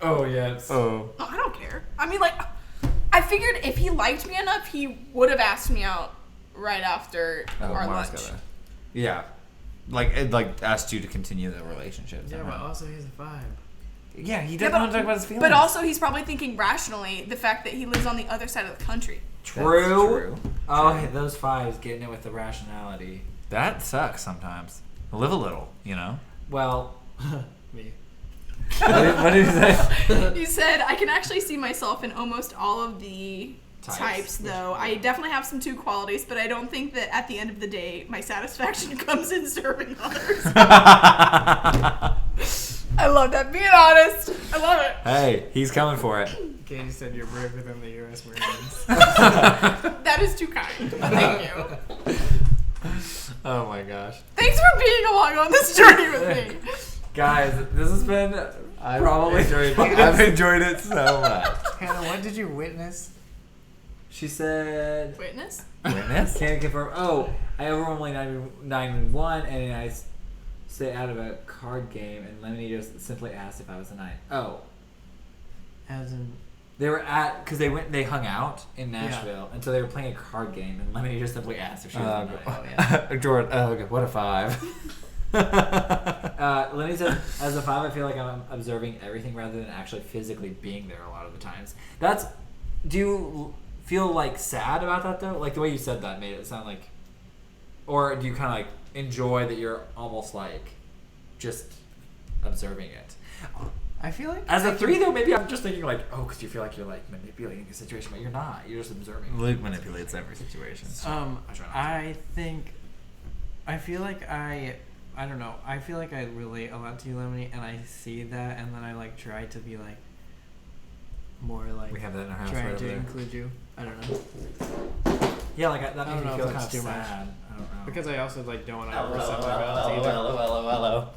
Oh yes. Oh. Oh, I don't care. I mean, like, I figured if he liked me enough, he would have asked me out right after our Mara's lunch. gotta- Yeah. Like it asked you to continue the relationship. Yeah, somehow. but also he's a 5. Yeah, he Yeah, doesn't want to talk about his feelings. but also, he's probably thinking rationally the fact that he lives on the other side of the country. True. True. Oh, hey, those 5s getting it with the rationality. That sucks sometimes. Live a little, you know? Well, Me. What did he say? He said, I can actually see myself in almost all of the types, though. I definitely have some 2 qualities, but I don't think that at the end of the day, my satisfaction comes in serving others. I love that. Being honest. I love it. Hey, he's coming for it. Katie said you're braver than the U.S. Marines. That is too kind. But thank you. Oh my gosh. Thanks for being along on this journey with me. guys, this has been probably I've enjoyed it so much. Hannah, what did you witness? She said. Witness? Witness? Can't confirm. Oh, I overwhelmingly 9-1, and I stay out of a card game, and Lemony just simply asked if I was a 9. Oh, As in, they were at because they hung out in Nashville, and so they were playing a card game, and Lemony just simply asked if she was a 9. oh yeah. Jordan, okay, what a 5. Lenny said, as a 5, I feel like I'm observing everything rather than actually physically being there a lot of the times. Do you feel like sad about that though? Like the way you said that made it sound like, or do you kind of like enjoy that you're almost like just observing it? I feel like As a 3 though, maybe I'm just thinking like, oh, because you feel like you're like manipulating a situation, but you're not. You're just observing. Luke manipulates every situation. I feel like I don't know. I feel like I relate a lot to you, Lemony, and I see that, and then I like try to be like more like We have that in our house trying right to over there. include you. I don't know Yeah, like that I makes don't me know feel if kind that's of too much. sad. I don't know. because I also like don't want to overstep my bounds either. hello.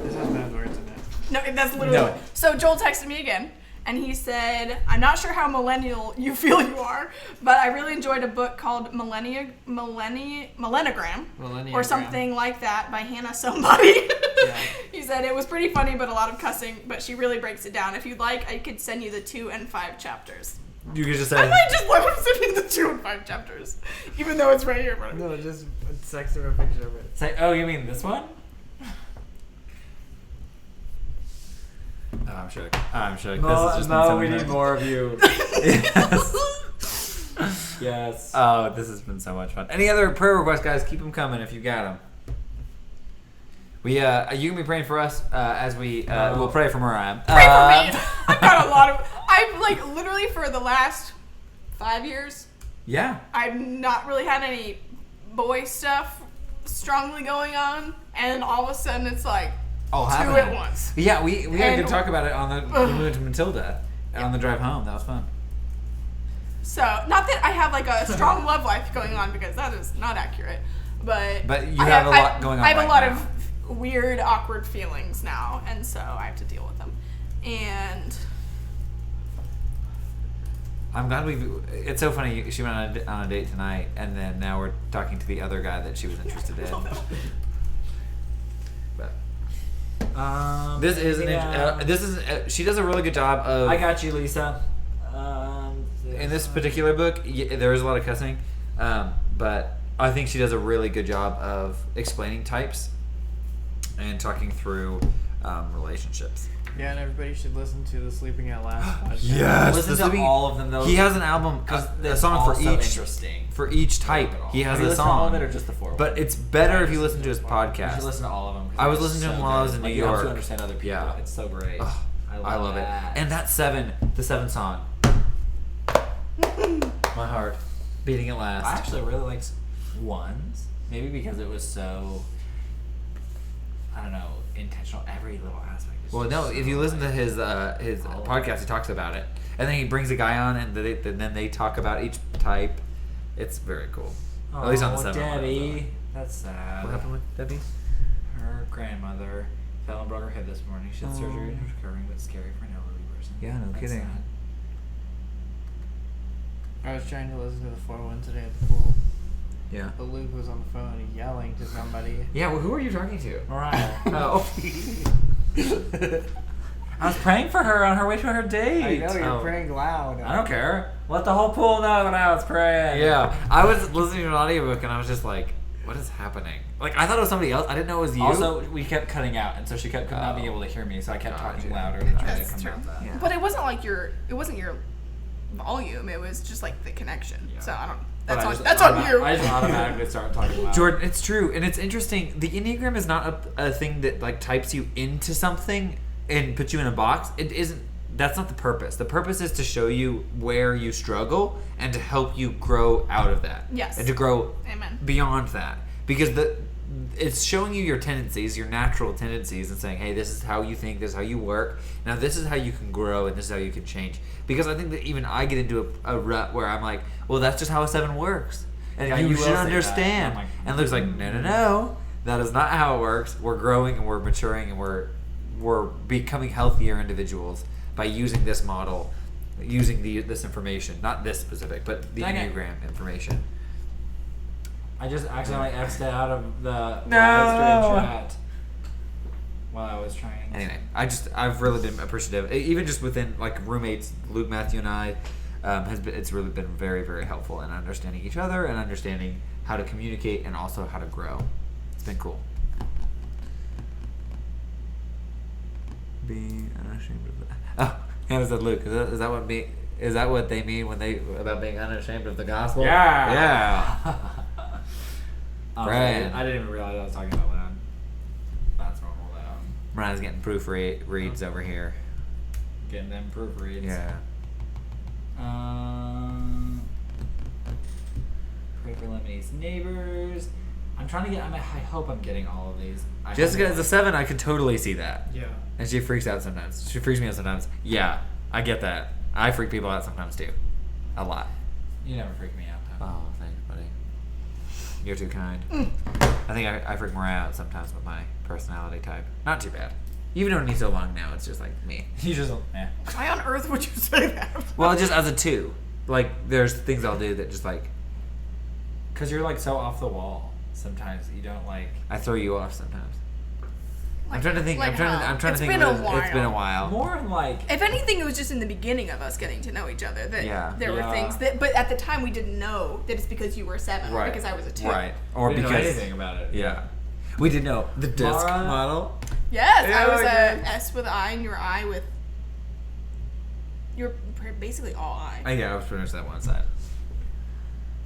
This has bad words in it. No, that's literally. No. So Joel texted me again, and he said, "I'm not sure how millennial you feel you are, but I really enjoyed a book called Millenniagram, or something like that by Hannah somebody." Yeah. He said it was pretty funny, but a lot of cussing. But she really breaks it down. If you'd like, I could send you the 2 and 5 chapters. You could just I say, might just let him send me the 2 and 5 chapters, even though it's right here in front of me. No, just text him a picture of it. Say, oh, you mean this one? oh, I'm shook. I'm shook. No, This has just been so we much need fun. more of you. Yes. Yes. Oh, this has been so much fun. Any other prayer requests, guys? Keep them coming if you got them. You can be praying for us as we we'll pray for Mariah. Pray for me. I've got a lot of. I've like literally for the last 5 years, Yeah. I've not really had any boy stuff strongly going on, and all of a sudden it's like All 2 happening. at once. Yeah, we had a And- good talk about it on the we moved to Matilda on the drive home. That was fun. So not that I have like a strong love life going on, because that is not accurate. But You I have a lot going on I have right a lot now. of weird, awkward feelings now, and so I have to deal with them. And I'm glad it's so funny. She went on a date tonight, and then now we're talking to the other guy that she was interested in. But this is she does a really good job of. I got you, Lisa. In this particular book, there is a lot of cussing, but I think she does a really good job of explaining types and talking through relationships. Yeah, and everybody should listen to the Sleeping Out Loud podcast. Yes, Listen to all of them though. He has an album, a song for each interesting. for each type. He has Have you a listened to all song, of it or just the four? but it's better if you listen to his You should podcast. listen to all of them. I was listening to him while I was in New You have York. to understand other people. Yeah. It's so great. Ugh, I love it. that. And that the seven song, my heart beating at last. I actually really liked ones. Maybe because it was so, I don't know, intentional. Every little aspect. Is Well, just no. so, If you listen to like, his podcast, he talks about it, and then he brings a guy on, and then they talk about each type. It's very cool. At least on the seven. Debbie. That's sad. What happened with Debbie? Her grandmother fell and broke her hip this morning. She had surgery and is recovering, but it's scary for an elderly person. Yeah, no That's kidding. sad. I was trying to listen to the 4-1 today at the pool, Yeah. but Luke was on the phone yelling to somebody. Yeah. Well, who are you talking to? Mariah. Oh. I was praying for her on her way to her date. I know, you're Oh. praying loud. I don't care. Let the whole pool know that I was praying. Yeah. I was listening to an audiobook, and I was just like, "What is happening?" Like, I thought it was somebody else. I didn't know it was you. Also, we kept cutting out, and so she kept not being Oh. able to hear me, so I kept talking Gotcha. louder to try to That's come true. out that. Yeah. But it wasn't like it wasn't your volume. It was just like the connection. Yeah. So I don't. But That's on you. I just automatically started talking loud. Jordan, it's true, and it's interesting. The Enneagram is not a thing that like types you into something and puts you in a box. It isn't. That's not the purpose. The purpose is to show you where you struggle and to help you grow out of that. Yes. And to grow Amen. beyond that, because it's showing you your tendencies, your natural tendencies, and saying, "Hey, this is how you think. This is how you work. Now, this is how you can grow, and this is how you can change." Because I think that even I get into a rut where I'm like, "Well, that's just how a 7 works, and Yeah, you you will should say that. understand." I'm like, and Luke's like, "No, that is not how it works. We're growing and we're maturing and we're becoming healthier individuals by using this model, using this information, not this specific, but the Dang it. Enneagram information." I just accidentally X'd out of the No. live stream chat while I was trying. Anyway, I've really been appreciative, even just within like roommates, Luke, Matthew, and I. It's really been very, very helpful in understanding each other and understanding how to communicate and also how to grow. It's been cool. Being unashamed of that. Oh, Hannah said, Luke, is that what they mean when they about being unashamed of the gospel? Yeah. Yeah. Right. I didn't even realize I was talking about that. That's normal though. Mariah's getting proofreads over here. Getting them proofreads. Yeah. Pray for Lemonades neighbors. I'm trying to get. I hope I'm getting all of these. Jessica is a 7. I could totally see that. Yeah. And she freaks out sometimes. She freaks me out sometimes. Yeah, I get that. I freak people out sometimes too. A lot. You never freak me out though. Oh, thanks, buddy. You're too kind. I think I freak Mariah out sometimes with my personality type. Not too bad. You've known me so long now, it's just like me. You just. Why on earth would you say that? Well, just as a 2. Like, there's things I'll do that just like, Because you're like so off the wall. Sometimes you don't like. I throw you off sometimes. I'm trying to think. Like I'm trying how? to It's think. been of a it. while. It's been a while. More like. If anything, it was just in the beginning of us getting to know each other that Yeah. there were Yeah. things that, but at the time we didn't know that it's because you were a 7 or Right. because I was a 2. Right. Or we didn't know because anything about it. yeah, we did know the disc Mara? model. Yes, Yeah, I was okay. a S with I and you were I with. You're basically all I. Yeah, I was pretty much that one side.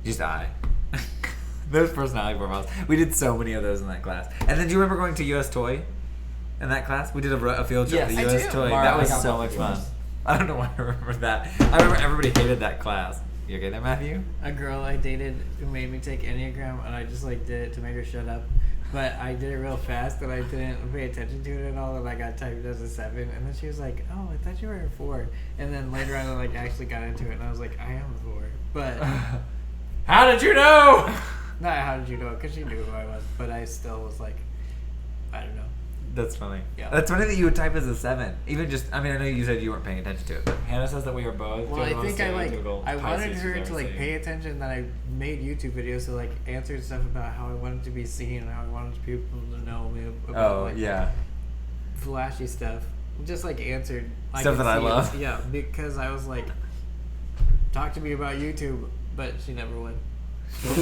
Just I. Those personality profiles. We did so many of those in that class. And then do you remember going to US Toy in that class? We did a field trip Yes, to I US do. Toy. Mara, that I was got so both much of fun. yours. I don't know why I remember that. I remember everybody hated that class. You okay there, Matthew? A girl I dated who made me take Enneagram, and I just like did it to make her shut up. But I did it real fast, and I didn't pay attention to it at all, and I got typed as a 7. And then she was like, "Oh, I thought you were a 4." And then later on, I like actually got into it, and I was like, "I am a 4." But How did you know? not how did you know? Because she knew who I was. But I still was like, I don't know. That's funny. Yeah. That's funny that you would type as a 7. Even just, I mean, I know you said you weren't paying attention to it, but Hannah says that we are both. Well, I think I wanted Pisces her we've to ever like seen. pay attention. That I made YouTube videos to like answer stuff about how I wanted to be seen and how I wanted people to know me about like flashy stuff. Just like answered Stuff could that I see it. love. Yeah, because I was like, talk to me about YouTube, but she never would.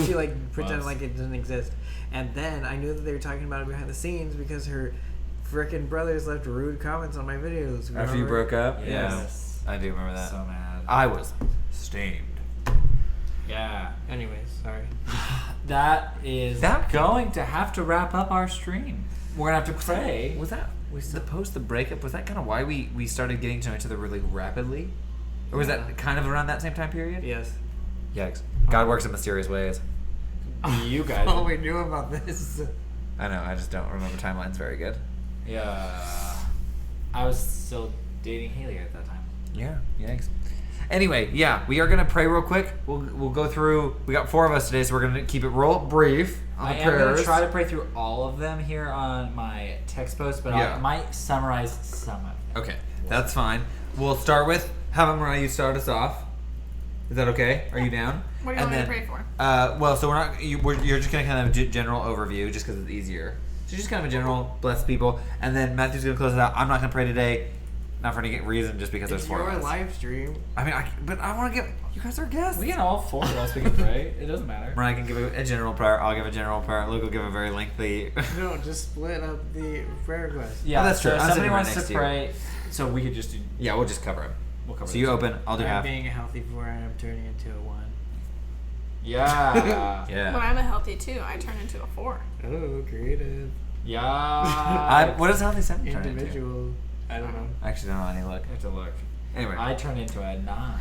She like pretended like it didn't exist. And then I knew that they were talking about it behind the scenes because her frickin' brothers left rude comments on my videos. after you broke up? Yes. Yeah. I do remember that. So mad. I was steamed. Yeah. Anyways, sorry. That is That- going to have to wrap up our stream. We're going to have to pray. Was that, the post the breakup, was that kind of why we started getting to know each other really rapidly? Or was that kind of around that same time period? Yes. Yikes. God works in mysterious ways. You guys. Oh, we knew about this. I know, I just don't remember timelines very good. Yeah. I was still dating Haley at that time. Yeah, yikes. Anyway, yeah, we are gonna pray real quick. We'll go through. We got 4 of us today, so we're gonna keep it real brief on I the am going prayers. to try to pray through all of them here on my text post, but Yeah. I might summarize some of them. Okay, that's fine. We'll start with have Mariah start us off. Is that okay? Are you down? What do you want me to pray for? Well, so you're just gonna kind of general overview, just because it's easier. So just kind of a general bless people, and then Matthew's gonna close it out. I'm not gonna pray today, not for any reason, just because there's It's 4 your of us. live stream. I mean, but I want to give you guys are guests. We can all 4 of us. We can pray. It doesn't matter. Mariah can give a general prayer. I'll give a general prayer. Luke will give a very lengthy. No, just split up the prayer request. Yeah, Oh, that's true. So if I'm somebody sitting right wants next to to you. pray, so we could just do. Yeah, we'll just cover him. We'll cover So this. you open. I'll do I'm half. being a healthy 4 and I'm turning into a 1. Yeah. When Yeah. I'm a healthy 2, I turn into a 4. Oh, creative. Yeah. What does healthy sound turn into? Individual. I don't know. I actually don't know any look. I have to look. Anyway. I turn into a 9.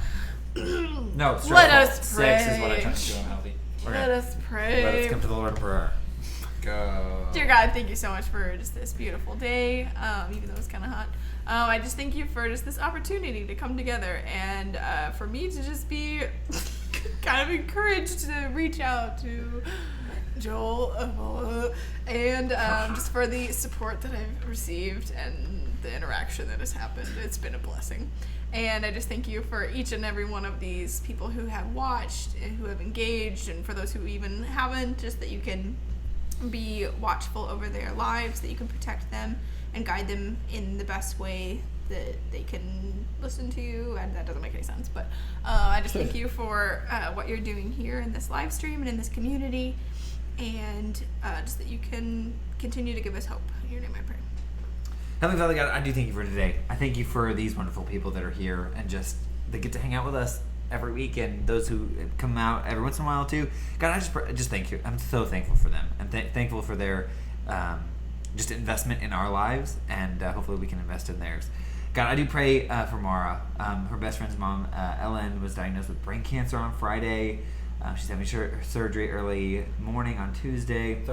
No, Let stressful. us 6 is what I pray. turn into. I'm healthy. Okay. Let us pray. Let us come to the Lord in prayer. Go. Dear God, thank you so much for just this beautiful day, even though it's kind of hot. I just thank you for just this opportunity to come together and for me to just be kind of encouraged to reach out to Joel and just for the support that I've received and the interaction that has happened. It's been a blessing. And I just thank you for each and every one of these people who have watched and who have engaged, and for those who even haven't, just that you can be watchful over their lives, that you can protect them and guide them in the best way that they can listen to you. And that doesn't make any sense, but I just thank you for what you're doing here in this live stream and in this community, and just that you can continue to give us hope. In your name I pray. Heavenly Father God, I do thank you for today. I thank you for these wonderful people that are here and just they get to hang out with us every week, and those who come out every once in a while too. God, I just thank you. I'm so thankful for them. I'm thankful for their just investment in our lives, and hopefully we can invest in theirs. God, I do pray for Mara. Her best friend's mom, Ellen, was diagnosed with brain cancer on Friday. She's having surgery early morning on Thursday.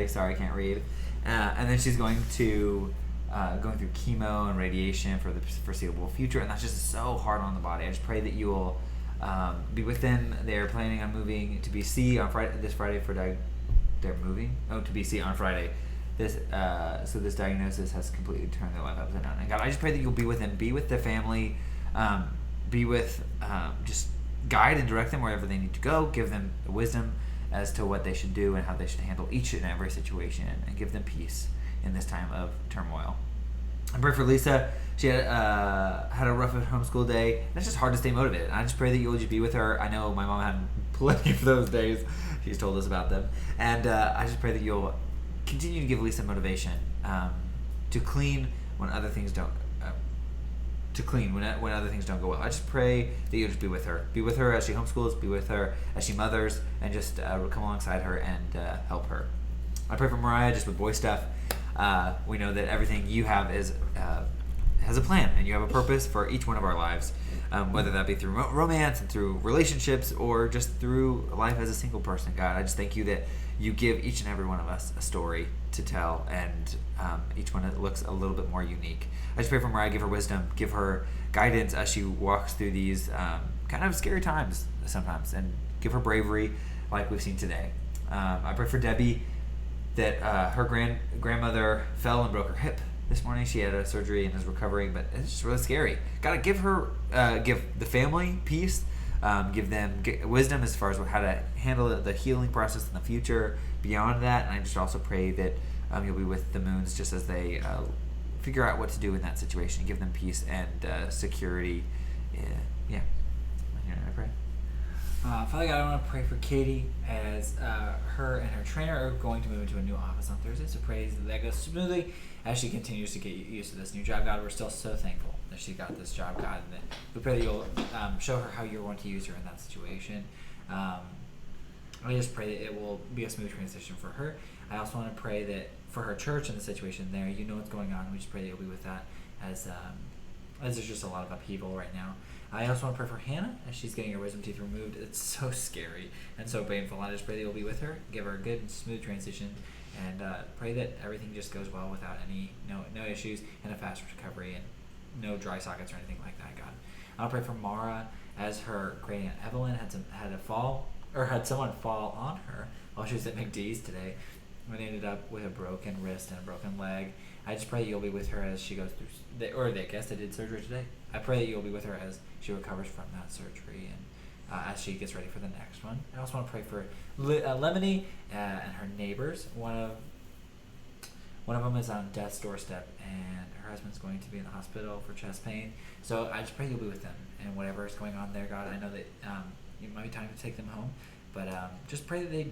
Sorry, I can't read. And then she's going through chemo and radiation for the foreseeable future, and that's just so hard on the body. I just pray that you will be with them. They're planning on moving to BC on this Friday they're moving to BC on Friday. So this diagnosis has completely turned their life upside down. And God, I just pray that you'll be with them, be with the family, just guide and direct them wherever they need to go. Give them wisdom as to what they should do and how they should handle each and every situation, and give them peace in this time of turmoil. I pray for Lisa. She had a rough homeschool day. It's just hard to stay motivated. I just pray that you'll just be with her. I know my mom had plenty of those days. She's told us about them. And I just pray that you'll continue to give Lisa motivation to clean when other things don't when other things don't go well. I just pray that you'll just be with her. Be with her as she homeschools, be with her as she mothers, and just come alongside her and help her. I pray for Mariah just with boy stuff. We know that everything you have has a plan, and you have a purpose for each one of our lives, whether that be through romance and through relationships or just through life as a single person. God, I just thank you that you give each and every one of us a story to tell, and each one looks a little bit more unique. I just pray for Mariah, give her wisdom, give her guidance as she walks through these kind of scary times sometimes, and give her bravery like we've seen today. I pray for Debbie. that her grandmother fell and broke her hip this morning. She had a surgery and is recovering, but it's just really scary. Gotta give the family peace, give them wisdom as far as how to handle the healing process in the future. Beyond that, and I just also pray that you'll be with the Moons just as they figure out what to do in that situation. Give them peace and security. Yeah. I pray. Father God, I want to pray for Katie as her and her trainer are going to move into a new office on Thursday. So pray that goes smoothly as she continues to get used to this new job. God, we're still so thankful that she got this job, God, and that we pray that you'll show her how you're going to use her in that situation. I just pray that it will be a smooth transition for her. I also want to pray that for her church and the situation there, you know what's going on. We just pray that you'll be with that as there's just a lot of upheaval right now. I also want to pray for Hannah as she's getting her wisdom teeth removed. It's so scary and so painful. I just pray that you'll be with her, give her a good and smooth transition, and pray that everything just goes well without no issues and a fast recovery and no dry sockets or anything like that, God. I'll pray for Mara as her great aunt Evelyn had someone fall on her while she was at McDee's today and ended up with a broken wrist and a broken leg. I just pray that you'll be with her as she goes through, they did surgery today. I pray that you'll be with her as she recovers from that surgery and as she gets ready for the next one. I also want to pray for Lemony and her neighbors. One of them is on death's doorstep, and her husband's going to be in the hospital for chest pain. So I just pray you'll be with them and whatever is going on there, God. I know that it might be time to take them home, but just pray that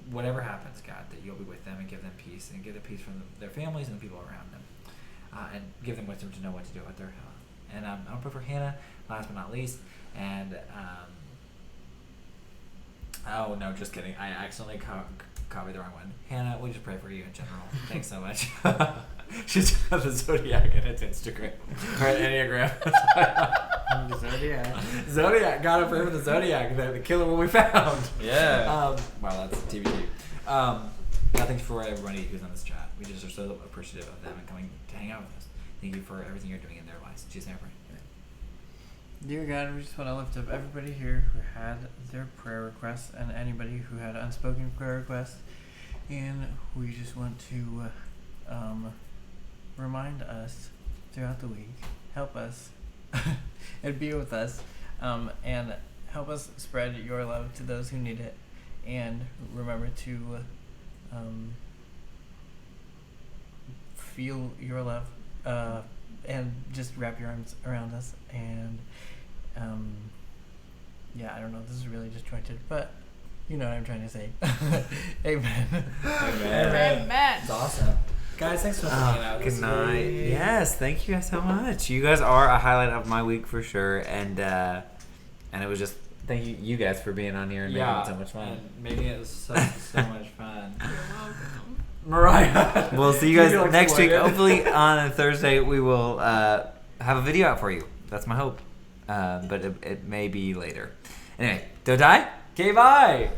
whatever happens, God, that you'll be with them and give them peace and give them peace from their families and the people around them, and give them wisdom to know what to do with their health. And I'll pray for Hannah, last but not least. And oh no, just kidding. I accidentally copied the wrong one. Hannah, we just pray for you in general. Thanks so much. She's got the Zodiac in its Instagram or Enneagram. Zodiac. Gotta pray for the Zodiac, the killer one we found. Yeah. Wow, that's TBT. Thanks for everybody who's on this chat. We just are so appreciative of them and coming to hang out with us. Thank you for everything you're doing in their lives. Jesus, I pray. Dear God, we just want to lift up everybody here who had their prayer requests and anybody who had unspoken prayer requests. And we just want to remind us throughout the week, help us and be with us, and help us spread your love to those who need it. And remember to feel your love and just wrap your arms around us. And I don't know, this is really disjointed, but you know what I'm trying to say. Amen. Amen. It's awesome. Guys, thanks for hanging out. Good night. Yes, thank you guys so much. You guys are a highlight of my week for sure, and it was just thank you guys for being on here and making it so much fun. Making it so much fun. You're welcome. Mariah. We'll see you guys next week. Hopefully on a Thursday we will have a video out for you. That's my hope. But it may be later. Anyway, don't die. Okay, bye.